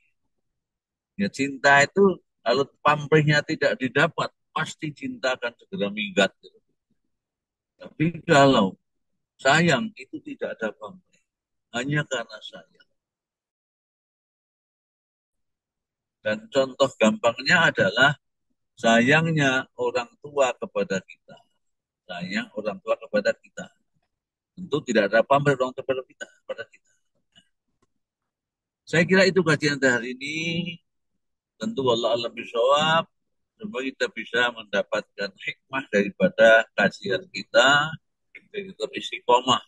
Ya cinta itu kalau pamrihnya tidak didapat, pasti cinta akan segera minggat. Tapi kalau sayang itu tidak ada pamrih, hanya karena sayang. Dan contoh gampangnya adalah sayangnya orang tua kepada kita. Sayang orang tua kepada kita. Tentu tidak ada pamrih orang tua kepada kita. Kepada kita. Saya kira itu kajian hari ini. Tentu Allah alam bisawab. Semoga kita bisa mendapatkan hikmah daripada kajian kita. Dan kita istiqomah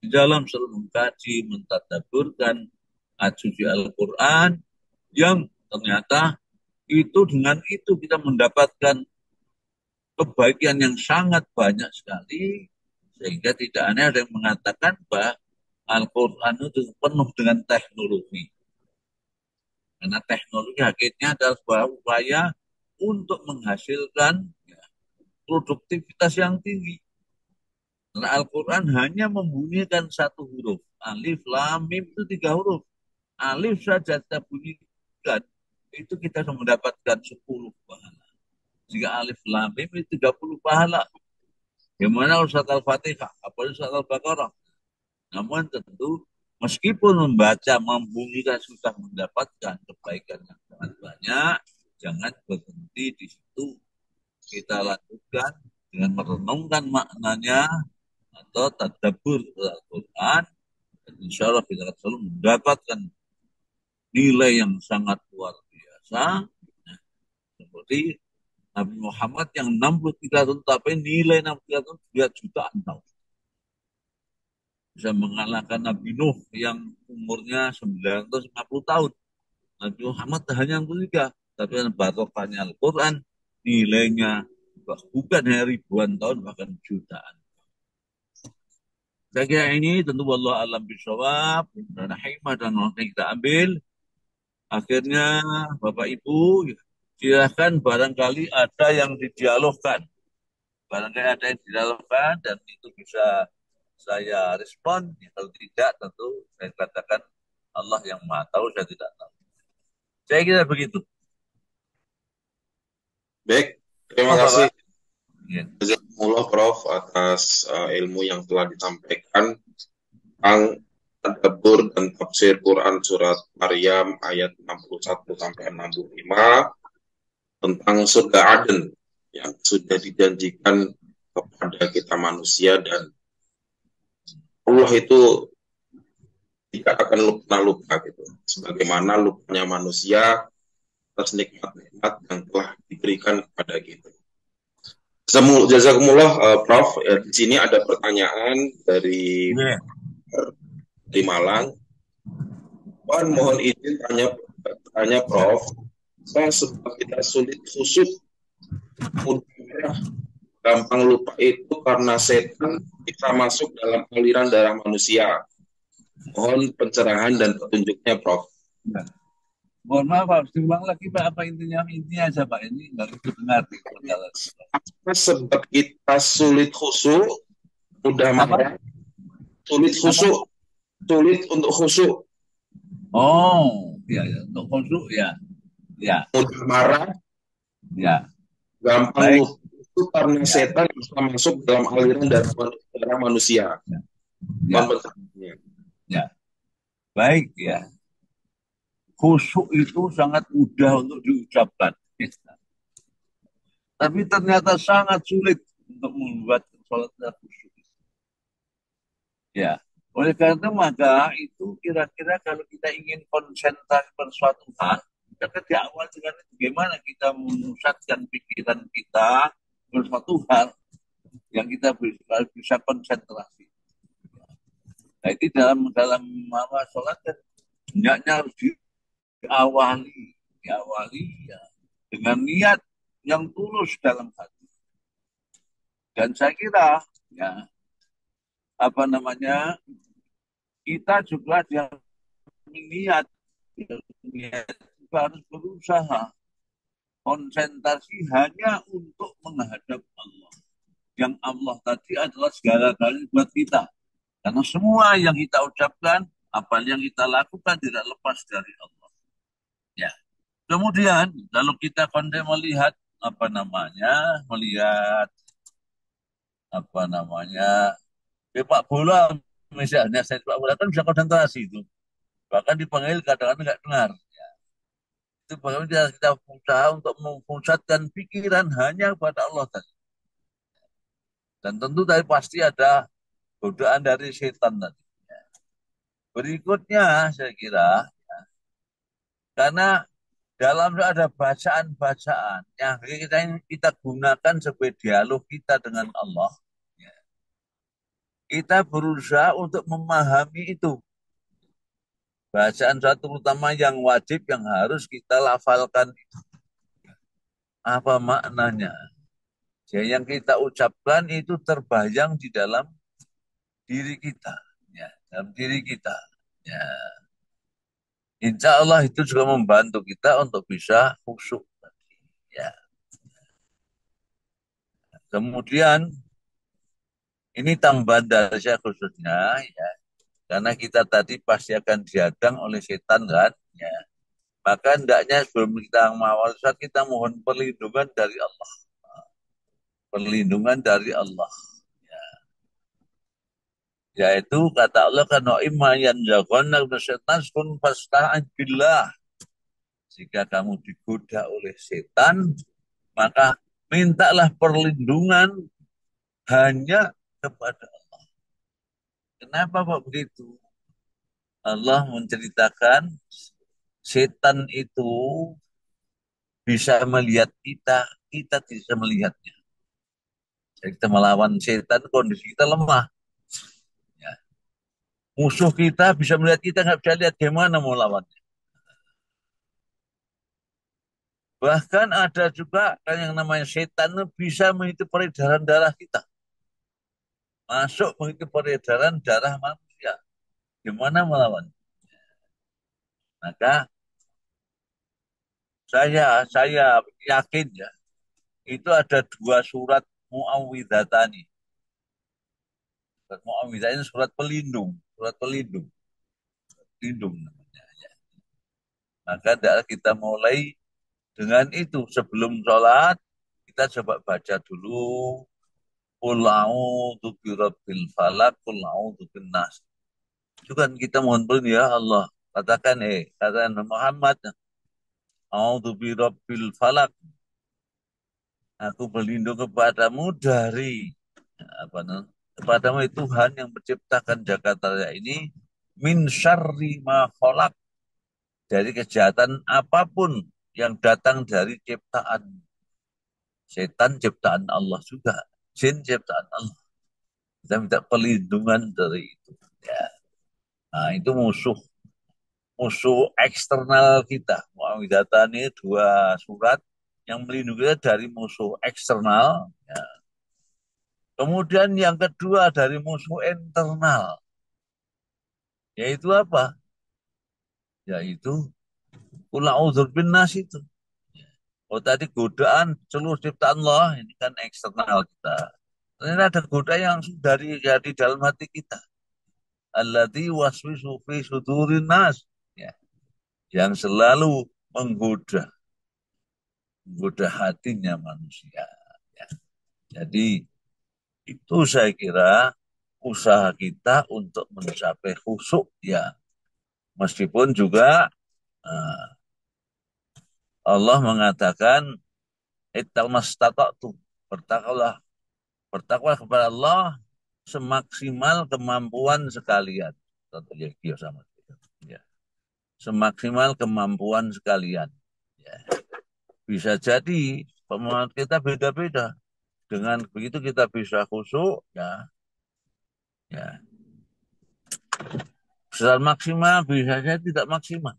di dalam selalu mengkaji, mentadaburkan ayat suci Al-Quran yang ternyata itu dengan itu kita mendapatkan kebaikan yang sangat banyak sekali sehingga tidak aneh ada yang mengatakan bahwa Al-Quran itu penuh dengan teknologi. Karena teknologi hakikatnya adalah sebuah upaya untuk menghasilkan ya, produktivitas yang tinggi. Karena Al-Quran hanya membunyikan satu huruf. Alif, lam, mim itu 3 huruf. Alif saja kita bunyikan, itu kita akan mendapatkan 10 pahala. Jika alif, lam, mim itu 30 pahala. Gimana Ustaz Al-Fatihah, apalagi Ustaz Al-Baqarah. Namun tentu meskipun membaca, membunyikan sudah mendapatkan kebaikan yang sangat banyak, jangan berhenti di situ. Kita lanjutkan dengan merenungkan maknanya atau tadabbur Al-Quran. Dan insya Allah kita akan selalu mendapatkan nilai yang sangat luar biasa. Nah, seperti Nabi Muhammad yang 63 tahun, tapi nilai 63 tahun 2 jutaan tahun. Bisa mengalahkan Nabi Nuh yang umurnya 950 tahun. Nabi Muhammad hanya 63. Tapi barokahnya Al-Quran, nilainya bukan hanya ribuan tahun, bahkan jutaan. Saya kira ini tentu Allah alam bisawab dan hikmah dan yang kita ambil. Akhirnya Bapak Ibu silahkan barangkali ada yang didialogkan. Barangkali ada yang didialogkan dan itu bisa saya respon. Ya, kalau tidak tentu saya katakan Allah yang maha tahu, saya tidak tahu. Saya kira begitu. Baik, terima Oh kasih Bapak. Ya. Jazakumullah Prof atas ilmu yang telah disampaikan tentang tadabbur dan tafsir Quran surat Maryam ayat 61 sampai 65 tentang surga Aden yang sudah dijanjikan kepada kita manusia dan Allah itu tidak akan lupa gitu. Sebagaimana lupanya manusia atas nikmat-nikmat yang telah diberikan kepada kita. Jazakumullah Prof. Di sini ada pertanyaan Ya. dari Malang. Mohon izin tanya Prof. Sebab kita sulit khusyuk, mudah gampang lupa itu karena setan bisa masuk dalam aliran darah manusia. Mohon pencerahan dan petunjuknya Prof. Ya. Mohon maaf Pak, diulang lagi Pak, apa intinya? Intinya aja Pak, ini nggak itu dengar di perjalanan. Sebab kita sulit khusyuk, mudah Apa? marah, sulit Apa? khusyuk, sulit untuk khusyuk, Oh, ya, ya. Untuk khusyuk ya, ya, mudah marah, ya. gampang Baik, lupa itu karena ya, setan bisa masuk dalam aliran darah manusia. ya, ya, Pencerahannya. ya. Baik ya. Khusyuk itu sangat mudah untuk diucapkan. Tapi ternyata sangat sulit untuk membuat sholat khusyuk. Ya, oleh karena maka itu kira-kira kalau kita ingin konsentrasi pada suatu hal, kita di awal dengan bagaimana kita memusatkan pikiran kita pada suatu hal yang kita bisa konsentrasi. Nah, itu dalam dalam sholat kan hendaknya harus diawali ya, dengan niat yang tulus dalam hati. Dan saya kira ya apa namanya kita juga niat, niat juga harus berusaha konsentrasi hanya untuk menghadap Allah. Yang Allah tadi adalah segala-galanya buat kita. Karena semua yang kita ucapkan, apa yang kita lakukan tidak lepas dari Allah. Ya. Kemudian kalau kita kondem melihat apa namanya, melihat apa namanya, sepak bola misalnya, sepak bola kan bisa konsentrasi itu. Bahkan dipanggil kadang-kadang nggak dengar. Itu bagaimana kita berusaha untuk memusatkan pikiran hanya pada Allah tadi. Dan tentu tadi pasti ada godaan dari setan tadi. Berikutnya saya kira, karena dalam ada bacaan-bacaan yang kita gunakan sebagai dialog kita dengan Allah, ya, kita berusaha untuk memahami itu. Bacaan satu utama yang wajib yang harus kita lafalkan itu. Apa maknanya? Ya, yang kita ucapkan itu terbayang di dalam diri kita, ya, dalam diri kita. Ya, insya Allah itu juga membantu kita untuk bisa khusyuk. Ya, kemudian ini tambahan dari saya khususnya, ya, karena kita tadi pasti akan dihadang oleh setan kan, ya. Maka hendaknya sebelum kita mengawal saat kita mohon perlindungan dari Allah, perlindungan dari Allah. Yaitu kata Allah kan imma yanzaghunna setan kun fasta'id billah. Jika kamu digoda oleh setan, maka mintalah perlindungan hanya kepada Allah. Kenapa Pak begitu? Allah menceritakan setan itu bisa melihat kita, kita tidak bisa melihatnya. Jadi kita melawan setan, kondisi kita lemah. Ya. Musuh kita bisa melihat kita, nggak bisa lihat gimana mau lawan. Bahkan ada juga kan yang namanya setan bisa mengikuti peredaran darah kita. Masuk mengikuti peredaran darah manusia. Gimana melawan? Maka saya yakin ya, itu ada dua surat muawwidzatani. Surat muawwidzatani surat pelindung, surat pelindung, pelindung namanya. Ya. Maka kita mulai dengan itu sebelum sholat kita coba baca dulu Qul a'udzu birabbil falaq, qul a'udzu binnas. Itu kan kita mohon pelindung ya Allah. Katakan katakan Muhammad, a'udzu birabbil falaq. Aku berlindung kepadamu dari apa namanya? Kepadamu Tuhan yang menciptakan jagat raya ini min syarri ma khalaq, dari kejahatan apapun yang datang dari ciptaan. Setan ciptaan Allah juga, jin ciptaan Allah. Kita minta perlindungan dari itu. Ya. Nah, itu musuh musuh eksternal kita. Muawwidzatani dua surat yang melindungi kita dari musuh eksternal. Ya. Kemudian yang kedua dari musuh internal. Yaitu apa? Yaitu ula'udzur bin nas itu. Oh tadi godaan seluruh ciptaan Allah, ini kan eksternal kita. Ternyata ada godaan yang dari dalam hati kita. Alladzi waswisu fi sudurin nas. Ya. Yang selalu menggoda menggoda hatinya manusia. Ya. Jadi itu saya kira usaha kita untuk mencapai khusyuk ya. Meskipun juga uh, Allah mengatakan ittaqu mastata'tu, bertakwalah bertakwa kepada Allah semaksimal kemampuan sekalian. Ya, sama. Ya. Semaksimal kemampuan sekalian. Ya. Bisa jadi pemahaman kita beda-beda. Dengan begitu kita bisa khusyuk, ya, ya. Secara maksimal bisa saja tidak maksimal.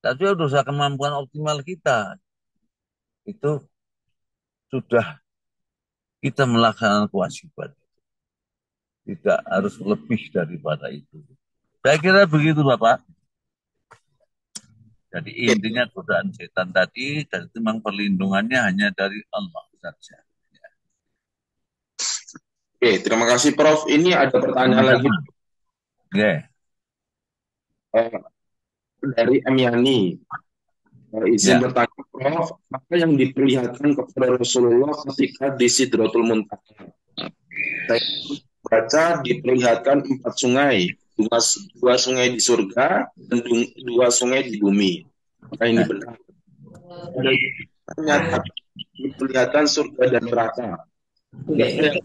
Tapi udah kemampuan optimal kita itu sudah kita melaksanakan kewajiban. Tidak harus lebih daripada itu. Saya kira begitu Bapak. Jadi intinya godaan setan tadi, dan itu memang perlindungannya hanya dari Allah saja. Oke, terima kasih Prof. Ini ada pertanyaan lagi Sama-sama. Oke. eh, dari M. Yani. Izin Ya, bertanya, Prof, apa yang diperlihatkan kepada Rasulullah ketika di Sidratul Muntaha? Saya baca diperlihatkan 4 sungai, dua sungai di surga dan dua sungai di bumi. Apakah ini ya. benar? Ada ternyata diperlihatkan surga dan neraka. Enggak yang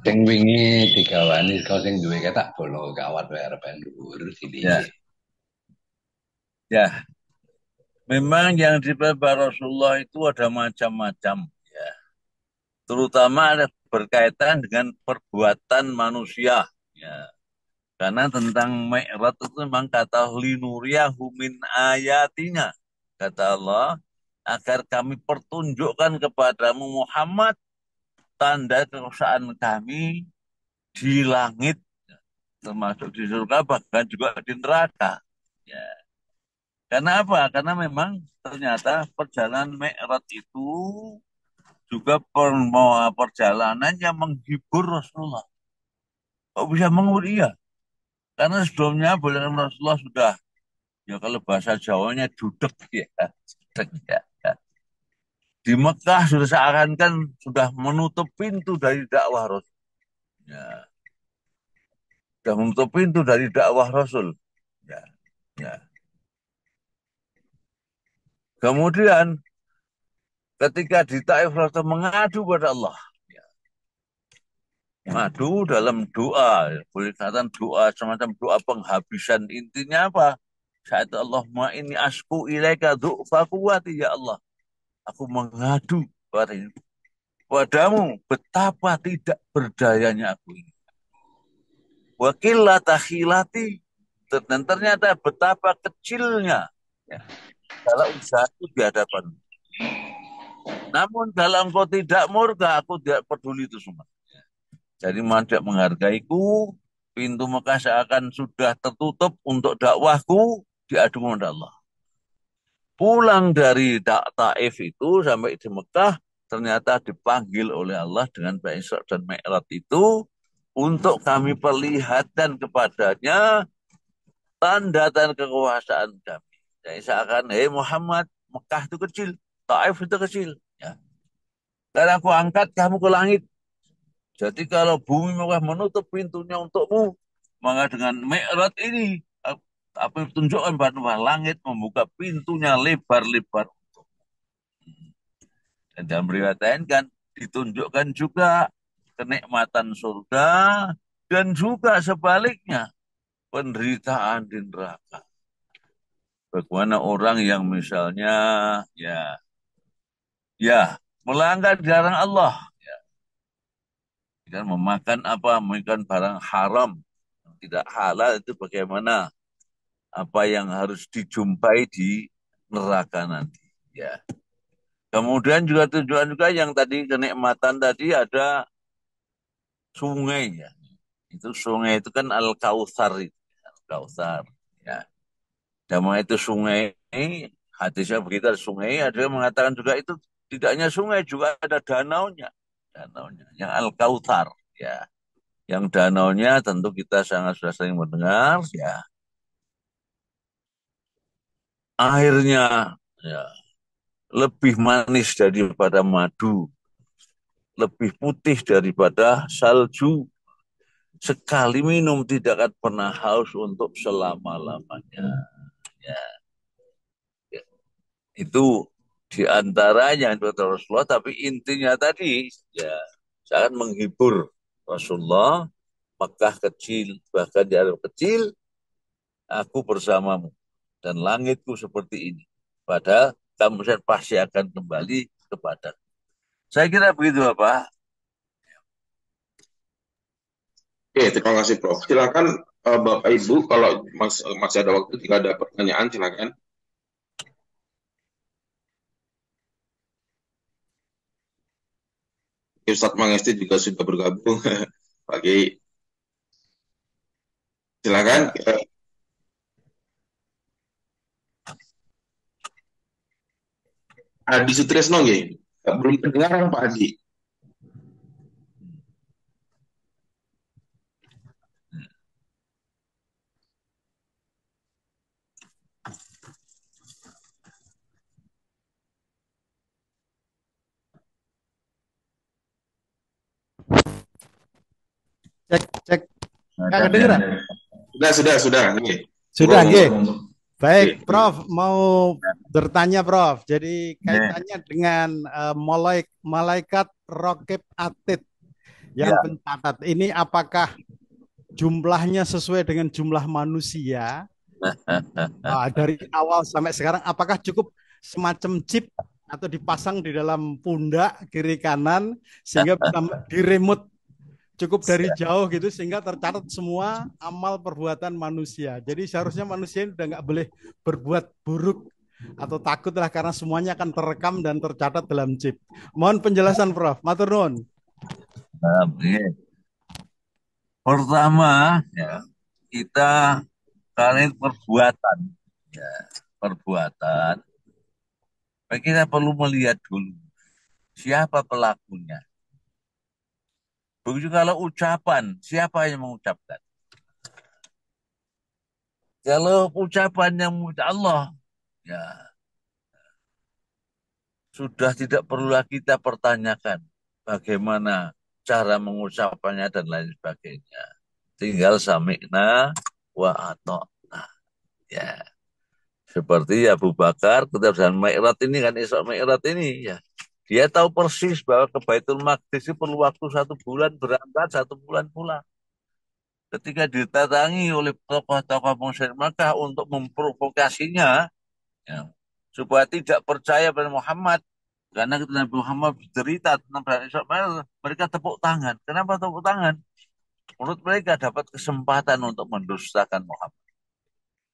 Sing wingi digawani kau sing duwe ketak bono kawat wae arep dhuwur sini. Ya, ya. Memang yang diperintah Rasulullah itu ada macam-macam. Ya. Terutama ada berkaitan dengan perbuatan manusia. Ya. Karena tentang Mi'raj itu memang kata linuriyahu min ayatinya. Kata Allah, agar kami pertunjukkan kepadamu Muhammad tanda kekuasaan kami di langit, termasuk di surga, bahkan juga di neraka. Ya. Karena apa? Karena memang ternyata perjalanan Mi'raj itu juga perjalanan yang menghibur Rasulullah. Kok bisa menghibur? Iya. Karena sebelumnya beliau Rasulullah sudah, ya kalau bahasa Jawanya dudek ya. Dudek, ya. Di Mekah sudah seakan-akan sudah menutup pintu dari dakwah Rasul. Ya. Sudah menutup pintu dari dakwah Rasul. Ya. Ya. Kemudian ketika di Taif Rasul mengadu pada Allah. Ya. Mengadu dalam doa. Boleh katakan doa semacam doa penghabisan. Intinya apa? Saat Allahumma ini asku ilaika du'fa kuwati ya Allah. Aku mengadu padamu betapa tidak berdayanya aku ini. Wakillah takhilati, dan ternyata betapa kecilnya ya, kalau usaha itu di hadapan. Namun kalau engkau tidak murka, aku tidak peduli itu semua. Jadi tidak menghargaiku, pintu Mekah seakan sudah tertutup untuk dakwahku, diadu kepada Allah. Pulang dari Taif itu sampai di Mekah, ternyata dipanggil oleh Allah dengan Isra dan Mi'raj itu untuk kami perlihatkan kepadanya tanda dan kekuasaan kami. Jadi seakan, hei Muhammad, Mekah itu kecil, Taif itu kecil. Ya. Dan aku angkat kamu ke langit. Jadi kalau bumi Mekah menutup pintunya untukmu, maka dengan Mi'raj ini, apa yang tunjukkan bahwa langit membuka pintunya lebar-lebar. Dan dalam riwayat lain kan ditunjukkan juga kenikmatan surga dan juga sebaliknya penderitaan di neraka. Bagaimana orang yang misalnya ya ya melanggar dilarang Allah, ya, dan memakan apa, memakan barang haram yang tidak halal, itu bagaimana apa yang harus dijumpai di neraka nanti. Ya. Kemudian juga tujuan juga yang tadi kenikmatan tadi ada sungai ya. Itu sungai itu kan Al-Kautsar itu. Al-Kautsar. Ya. Nama itu sungai, hadisnya begitu ada sungai, ada yang mengatakan juga itu tidak hanya sungai, juga ada danaunya. Danaunya, yang Al-Kautsar. Ya. Yang danaunya tentu kita sangat sudah sering mendengar, ya. Airnya ya, lebih manis daripada madu, lebih putih daripada salju. Sekali minum tidak akan pernah haus untuk selama-lamanya. Ya, ya. Itu di antaranya yang kata Rasulullah, tapi intinya tadi ya sangat menghibur Rasulullah. Mekah kecil, bahkan di Arab kecil, aku bersamamu dan langitku seperti ini. Padahal kamu pasti akan kembali kepada. Saya kira begitu, Bapak. Oke, terima kasih Prof. Silakan Bapak Ibu kalau masih ada waktu jika ada pertanyaan silakan. Ustadz Mangesti juga sudah bergabung. Pagi, silakan. Ya. Adi Sutrisno nggih. Belum kedengaran Pak Adi. Cek, cek. Nggak Ada kedengeran? Sudah. Nggih. Sudah, Monggo, nggih. monggo. Baik, Nggih. Prof, mau bertanya, Prof. Jadi Nih, kaitannya dengan malaikat Raqib Atid yang ya. pencatat. Ini apakah jumlahnya sesuai dengan jumlah manusia? Dari awal sampai sekarang, apakah cukup semacam chip atau dipasang di dalam pundak kiri kanan sehingga bisa di remote cukup dari jauh gitu sehingga tercatat semua amal perbuatan manusia. Jadi seharusnya manusia ini udah nggak boleh berbuat buruk atau takut lah karena semuanya akan terekam dan tercatat dalam chip. Mohon penjelasan, Prof. Matur nuwun. Oke. Pertama, ya, kita kalian perbuatan, ya, perbuatan. Kita perlu melihat dulu siapa pelakunya. Begitu kalau ucapan, siapa yang mengucapkan? Kalau ucapan yang mengucap Allah, ya sudah tidak perlu lagi kita pertanyakan bagaimana cara mengucapkannya dan lain sebagainya. Tinggal sami'na wa ata'na. Ya, seperti Abu Bakar ketika jalan Mi'raj ini kan, Isra Mi'raj ini ya. Dia tahu persis bahwa ke Baitul Maqdis itu perlu waktu 1 bulan berangkat, 1 bulan pulang. Ketika ditatangi oleh tokoh-tokoh musyrik Makkah untuk memprovokasinya, ya, supaya tidak percaya pada Muhammad, karena ketika Nabi Muhammad bercerita tentang perjalanan Isra Mi'raj, mereka tepuk tangan. Kenapa tepuk tangan? Menurut mereka dapat kesempatan untuk mendustakan Muhammad.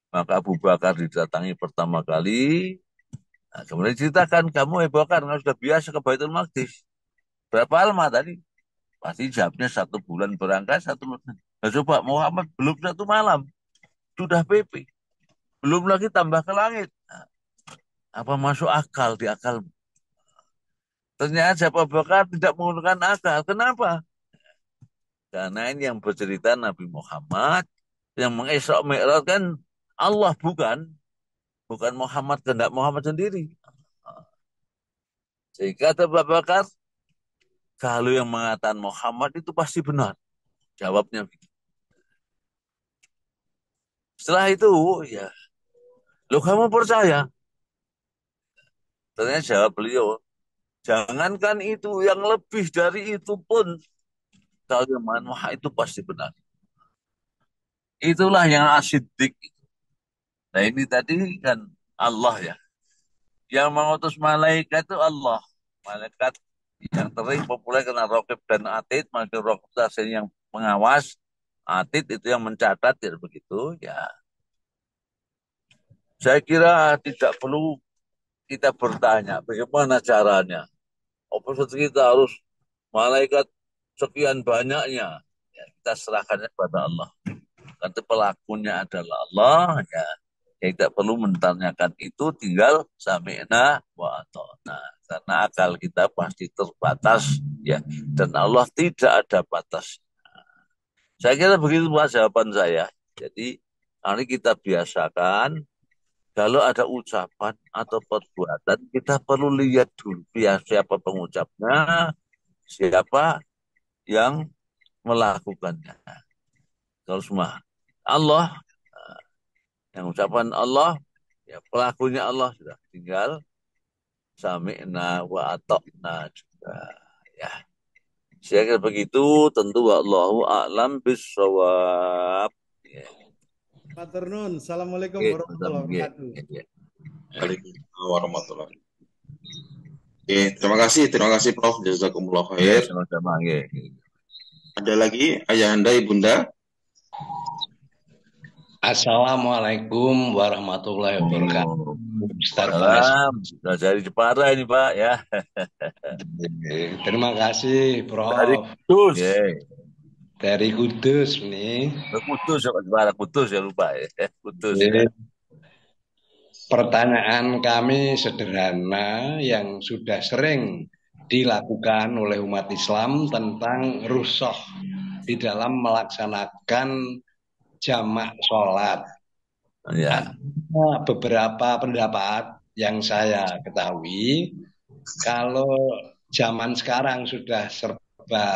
Maka Abu Bakar didatangi pertama kali. Nah, kemudian diceritakan, kamu Abu Bakar nggak sudah biasa ke Baitul Maqdis. Berapa lama tadi? Pasti jawabnya 1 bulan berangkat, 1 bulan. Nah, coba Muhammad belum 1 malam, sudah PP. Belum lagi tambah ke langit. Nah, apa masuk akal di akal? Ternyata Abu Bakar tidak menggunakan akal. Kenapa? Karena ini yang bercerita Nabi Muhammad, yang mengisra Mi'raj kan Allah, bukan Muhammad, kehendak Muhammad sendiri. Sehingga Abu Bakar, kalau yang mengatakan Muhammad itu pasti benar. Jawabnya begitu. Setelah itu, ya, lo kamu percaya? Ternyata jawab beliau, jangankan itu, yang lebih dari itu pun, kalau yang Muhammad itu pasti benar. Itulah yang asyiddik. Nah ini tadi kan Allah ya. Yang mengutus malaikat itu Allah. Malaikat yang sering populer karena Raqib dan Atid. Malaikat Raqib itu yang mengawas. Atid itu yang mencatat. Ya begitu ya. Saya kira tidak perlu kita bertanya bagaimana caranya. Apa kita harus malaikat sekian banyaknya. Ya, kita serahkannya kepada Allah. Karena pelakunya adalah Allah. Ya, tidak perlu menanyakan itu, tinggal sami'na wa ata'na. Karena akal kita pasti terbatas, ya, dan Allah tidak ada batas. Saya kira begitu Pak jawaban saya. Jadi hari kita biasakan kalau ada ucapan atau perbuatan kita perlu lihat dulu siapa pengucapnya, siapa yang melakukannya. Kalau semua Allah, yang ucapan Allah, ya pelakunya Allah, sudah tinggal sami'na wa ata'na juga. Ya, saya kira begitu. Tentu wallahu a'lam bishawab. Ya. Matur nuwun. Assalamualaikum Oke, warahmatullahi wabarakatuh. Waalaikumsalam warahmatullahi. Oke, terima kasih Prof. Jazakumullah Ya, khair. sama-sama. Ya. Ada lagi Ayahanda Ibunda? Assalamualaikum warahmatullahi wabarakatuh. Ustaz Faiz. Salam. Sudah dari Jepara ini Pak ya. Terima kasih, Prof. Dari Kudus. Ya. Dari Kudus nih. Kudus, Jepara Kudus ya lupa ya. Kudus. Ya. Pertanyaan kami sederhana yang sudah sering dilakukan oleh umat Islam tentang rusuh di dalam melaksanakan jamak sholat. Ya, Ada beberapa pendapat yang saya ketahui, kalau zaman sekarang sudah serba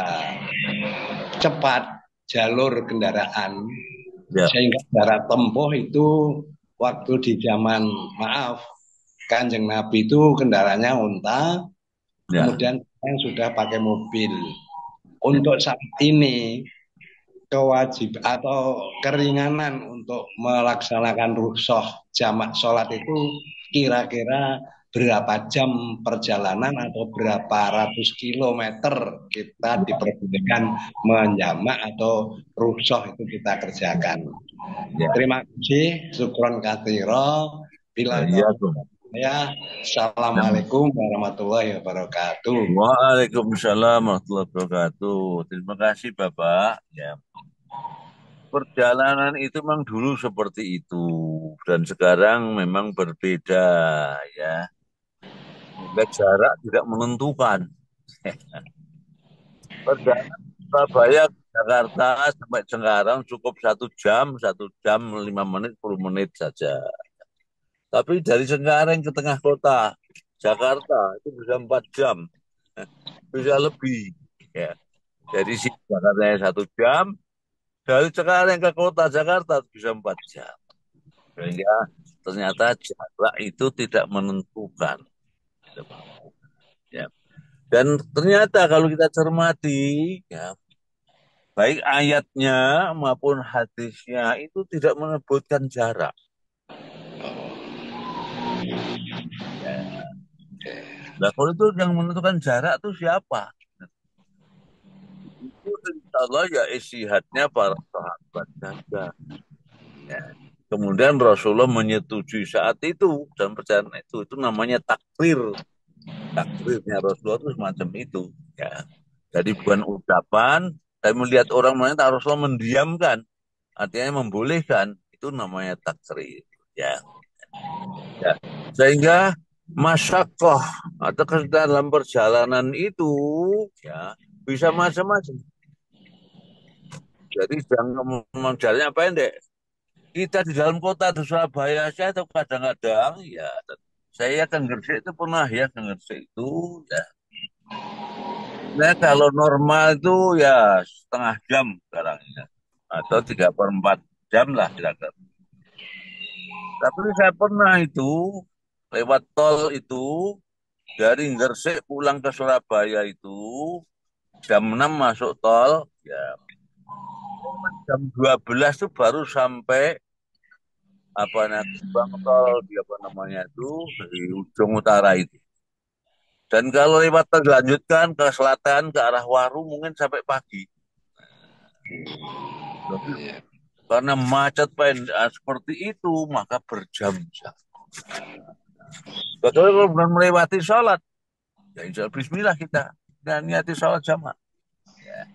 cepat jalur kendaraan, ya, sehingga jarak tempuh itu waktu di zaman, maaf, Kanjeng Nabi itu kendaraannya unta, ya, kemudian sekarang sudah pakai mobil. Untuk saat ini kewajib atau keringanan untuk melaksanakan rukhsah jamak sholat itu kira-kira berapa jam perjalanan atau berapa ratus kilometer kita diperbolehkan menjamak atau rukhsah itu kita kerjakan. ya, Terima kasih, syukron katsiro. ya, Bila iya, tuh. ya, Assalamualaikum warahmatullahi wabarakatuh. Waalaikumsalam warahmatullahi wabarakatuh. Terima kasih Bapak. Ya, perjalanan itu memang dulu seperti itu dan sekarang memang berbeda ya. Sehingga jarak tidak menentukan. Perjalanan Surabaya ke Jakarta sampai Cikarang cukup 1 jam 5 menit, 10 menit saja. Tapi dari Cikarang ke tengah kota Jakarta itu bisa 4 jam, bisa lebih. Ya. Dari sini Jakarta 1 jam, dari Cikarang ke kota Jakarta bisa 4 jam. Sehingga ternyata jarak itu tidak menentukan. Ya. Dan ternyata kalau kita cermati, ya, baik ayatnya maupun hadisnya itu tidak menyebutkan jarak. Nah, kalau itu yang menentukan jarak itu siapa? Itu insya Allah ya istihadnya para sahabat saja. Ya. Kemudian Rasulullah menyetujui saat itu dan perjalanan itu namanya takrir. Takrirnya Rasulullah itu semacam itu. Ya. Jadi bukan ucapan, tapi melihat orang lain Rasulullah mendiamkan, artinya membolehkan. Itu namanya takrir. Ya. Ya. Sehingga masyakoh atau kesulitan dalam perjalanan itu ya bisa macam-macam. Jadi jangan jalannya pendek. Kita di dalam kota di Surabaya saya tuh kadang-kadang ya saya ke Gresik itu pernah ya ke Gresik itu ya. Nah, kalau normal itu ya setengah jam sekarang ya. Atau 3/4 jam lah kira-kira. Tapi saya pernah itu lewat tol itu dari Gresik pulang ke Surabaya itu jam 6 masuk tol ya jam 12 itu baru sampai apa namanya gerbang tol di apa namanya itu di ujung utara itu. Dan kalau lewat dilanjutkan ke selatan ke arah Waru mungkin sampai pagi. Jadi, karena macet seperti itu maka berjam-jam. Betul kalau bukan melewati sholat, ya insya Allah Bismillah kita dan niati sholat jamaah. Ya.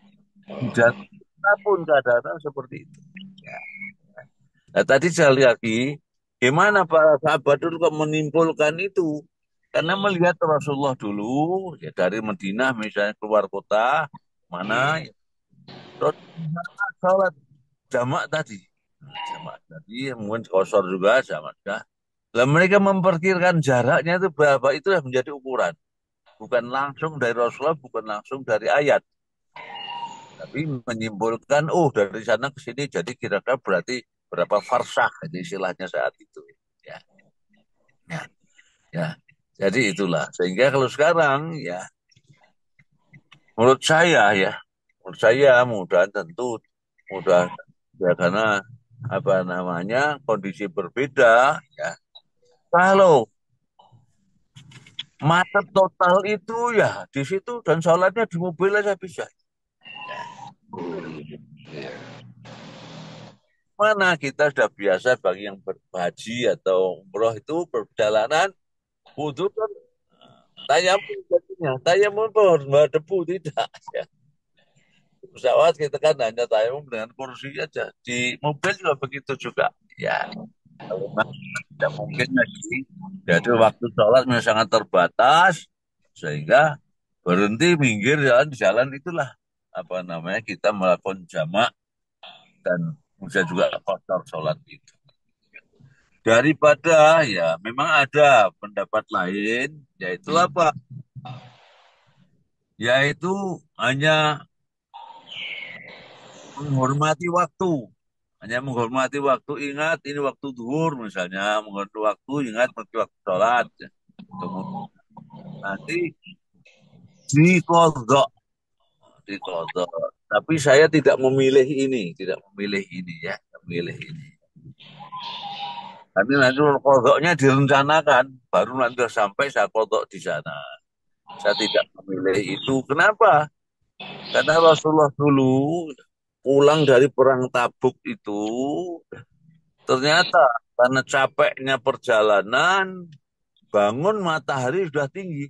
Dan apapun keadaan seperti itu. Ya. Nah, tadi saya lihat lagi, gimana para sahabat dulu kok menyimpulkan itu? Karena melihat Rasulullah dulu, ya dari Madinah misalnya keluar kota, mana, ya, Rasulullah sholat jamak tadi. Nah, jamak tadi, mungkin kosor juga jamak. Ya. Lah mereka memperkirakan jaraknya itu berapa, itu yang menjadi ukuran. Bukan langsung dari Rasulullah, bukan langsung dari ayat. Tapi menyimpulkan, oh dari sana ke sini, jadi kira-kira berarti berapa farsah, itu istilahnya saat itu. Ya, ya, ya. Jadi itulah. Sehingga kalau sekarang, ya, menurut saya mudah tentu mudah ya karena apa namanya kondisi berbeda. Ya. Kalau macet total itu ya di situ dan sholatnya di mobil aja bisa. Ya. Mana kita sudah biasa bagi yang berhaji atau umroh itu perjalanan wudhu kan tayamum jadinya. Tayamum harus bawa debu tidak. Ya. Di pesawat kita kan hanya tayamum dengan kursi aja. Di mobil juga begitu juga. Ya. Kalau tidak mungkin lagi. Jadi waktu sholat memang sangat terbatas sehingga berhenti minggir jalan di jalan itulah apa namanya kita melakukan jamak dan bisa juga kotor sholat itu. Daripada ya memang ada pendapat lain yaitu apa? Yaitu hanya menghormati waktu. Hanya menghormati waktu, ingat ini waktu zuhur misalnya, menghormati waktu, ingat waktu sholat. Kemudian nanti dikodok, dikodok. Tapi saya tidak memilih ini, tidak memilih ini ya, memilih ini. Nanti kodoknya direncanakan, baru nanti sampai saya kodok di sana. Saya tidak memilih itu. Kenapa? Karena Rasulullah dulu pulang dari perang Tabuk itu, ternyata karena capeknya perjalanan, bangun matahari sudah tinggi.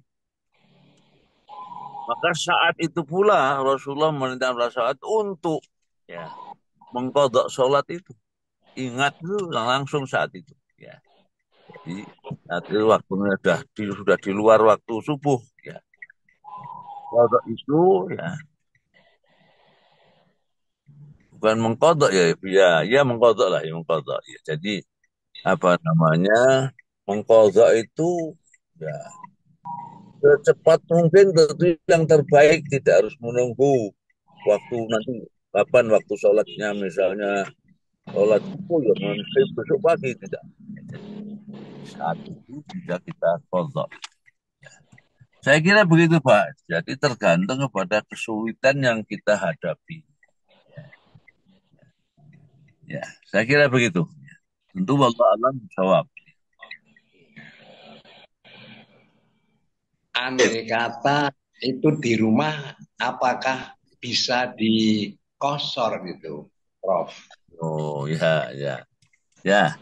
Maka saat itu pula Rasulullah memerintahkan saat untuk ya mengkodok sholat itu. Ingat itu langsung saat itu. Ya. Jadi saat itu waktunya sudah di luar waktu subuh. Ya. Kodok itu ya bukan mengkodok ya, ya mengkodok lah, ya mengkodok. Ya. Jadi apa namanya mengkodok itu ya secepat mungkin tentu yang terbaik, tidak harus menunggu waktu nanti kapan waktu sholatnya misalnya sholat itu ya nanti besok pagi tidak. Saat itu bisa kita kodok. Saya kira begitu Pak. Jadi tergantung kepada kesulitan yang kita hadapi. Ya, saya kira begitu. Tentu wallahu alam jawab. Andai kata itu di rumah, apakah bisa dikosor gitu, Prof? Oh ya, ya, ya.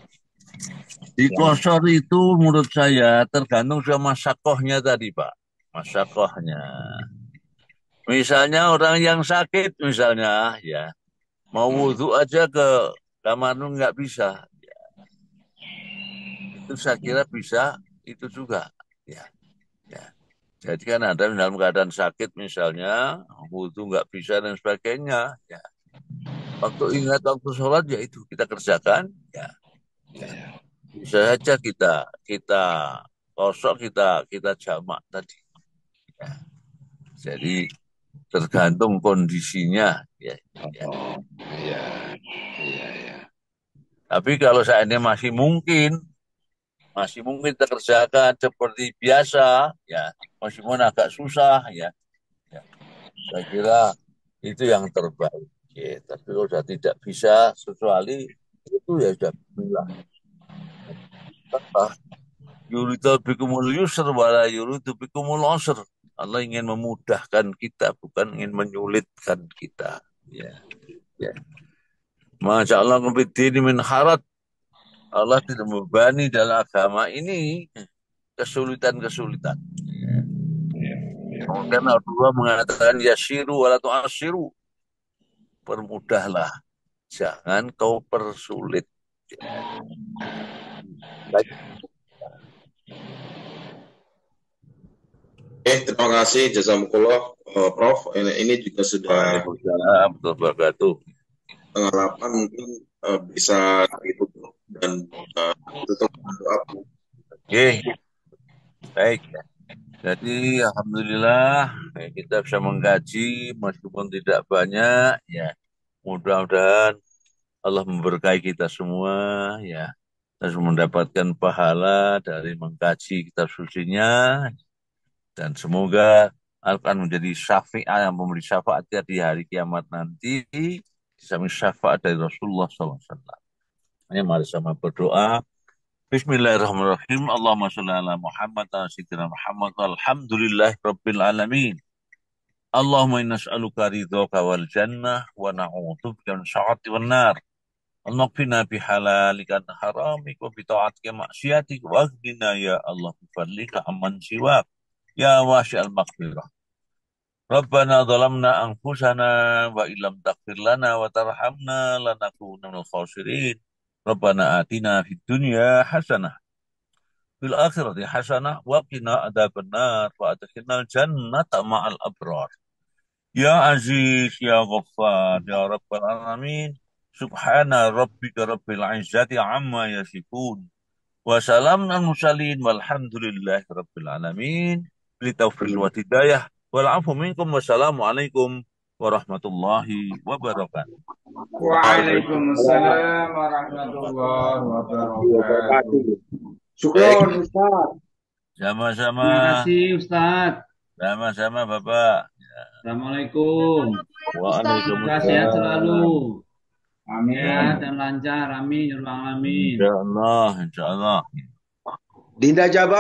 Di Yang kosor itu menurut saya tergantung sama masakohnya tadi Pak. Masakohnya. Misalnya orang yang sakit misalnya ya mau wudhu aja ke kamar nu nggak bisa. Itu saya kira bisa itu juga. Ya, ya. Jadi kan ada dalam keadaan sakit misalnya wudhu nggak bisa dan sebagainya. Ya. Waktu ingat waktu sholat ya itu kita kerjakan. Ya, ya. Bisa saja kita kita kosong kita jamak tadi. Ya. Jadi tergantung kondisinya. Ya, ya. oh, iya, iya, iya. Tapi kalau seandainya masih mungkin kita kerjakan seperti biasa, ya meskipun agak susah, ya, ya. Saya kira itu yang terbaik. Ya, tapi kalau sudah tidak bisa kecuali itu ya sudah bismillah. Yuridu bikumul yusr wala yuridu bikumul usr. Allah ingin memudahkan kita, bukan ingin menyulitkan kita. Ya, ya. Masya Allah min harat. Allah tidak membebani dalam agama ini kesulitan-kesulitan. Ya. Kemudian Rasulullah mengatakan yasiru wala tu'asiru. Permudahlah, jangan kau persulit. Baik. Oke, terima kasih jazakumullah Prof. Ini juga sudah Waalaikumsalam warahmatullahi wabarakatuh. setengah 8 mungkin bisa ditutup dan tutup doa. Oke, baik. Jadi alhamdulillah kita bisa mengkaji meskipun tidak banyak ya. Mudah-mudahan Allah memberkahi kita semua ya. Dan mendapatkan pahala dari mengkaji kitab sucinya dan semoga akan menjadi syafi'ah yang memberi syafaat di hari kiamat nanti sampai syafaat dari Rasulullah SAW. Ini mari sama berdoa. Bismillahirrahmanirrahim. Allahumma sholli ala Muhammad wa sayyidina Muhammad walhamdulillahi rabbil alamin. Allahumma inna nas'aluka ridhaka wal jannah wa na'udzubika min syahati wan nar. Allahumma qina bihalalika an haramik wa bi ta'atika maksiatik wa aghnina ya Allah bi fadlika amman siwak ya wasi'al maghfirah. Rabbana zalamna anfusana wa illam taghfir lana wa tarhamna lanakunanna minal khasirin. Rabbana atina fid dunya hasanah fil akhirati hasanah wa qina adzabannar wa adkhilnal jannata ma'al abrar. Ya Aziz, Ya Ghaffar, Ya Rabbal Alamin. Subhana rabbika rabbil izzati amma yasifun. Wa salamun al mursalin walhamdulillahi rabbil alamin. Li taufiq wa hidayah. Wal afu minkum wassalamualaikum warahmatullahi wabarakatuh. Waalaikumsalam warahmatullahi wabarakatuh. Syukron, Ustaz. Sama-sama. Terima kasih, Ustaz. Sama-sama, Bapak. Assalamualaikum. Waalaikumsalam. Sehat selalu. Amin. Sehat dan lancar. Amin. Ya Rabbal Alamin. Insya Allah, insya Allah. Dinda Jabar.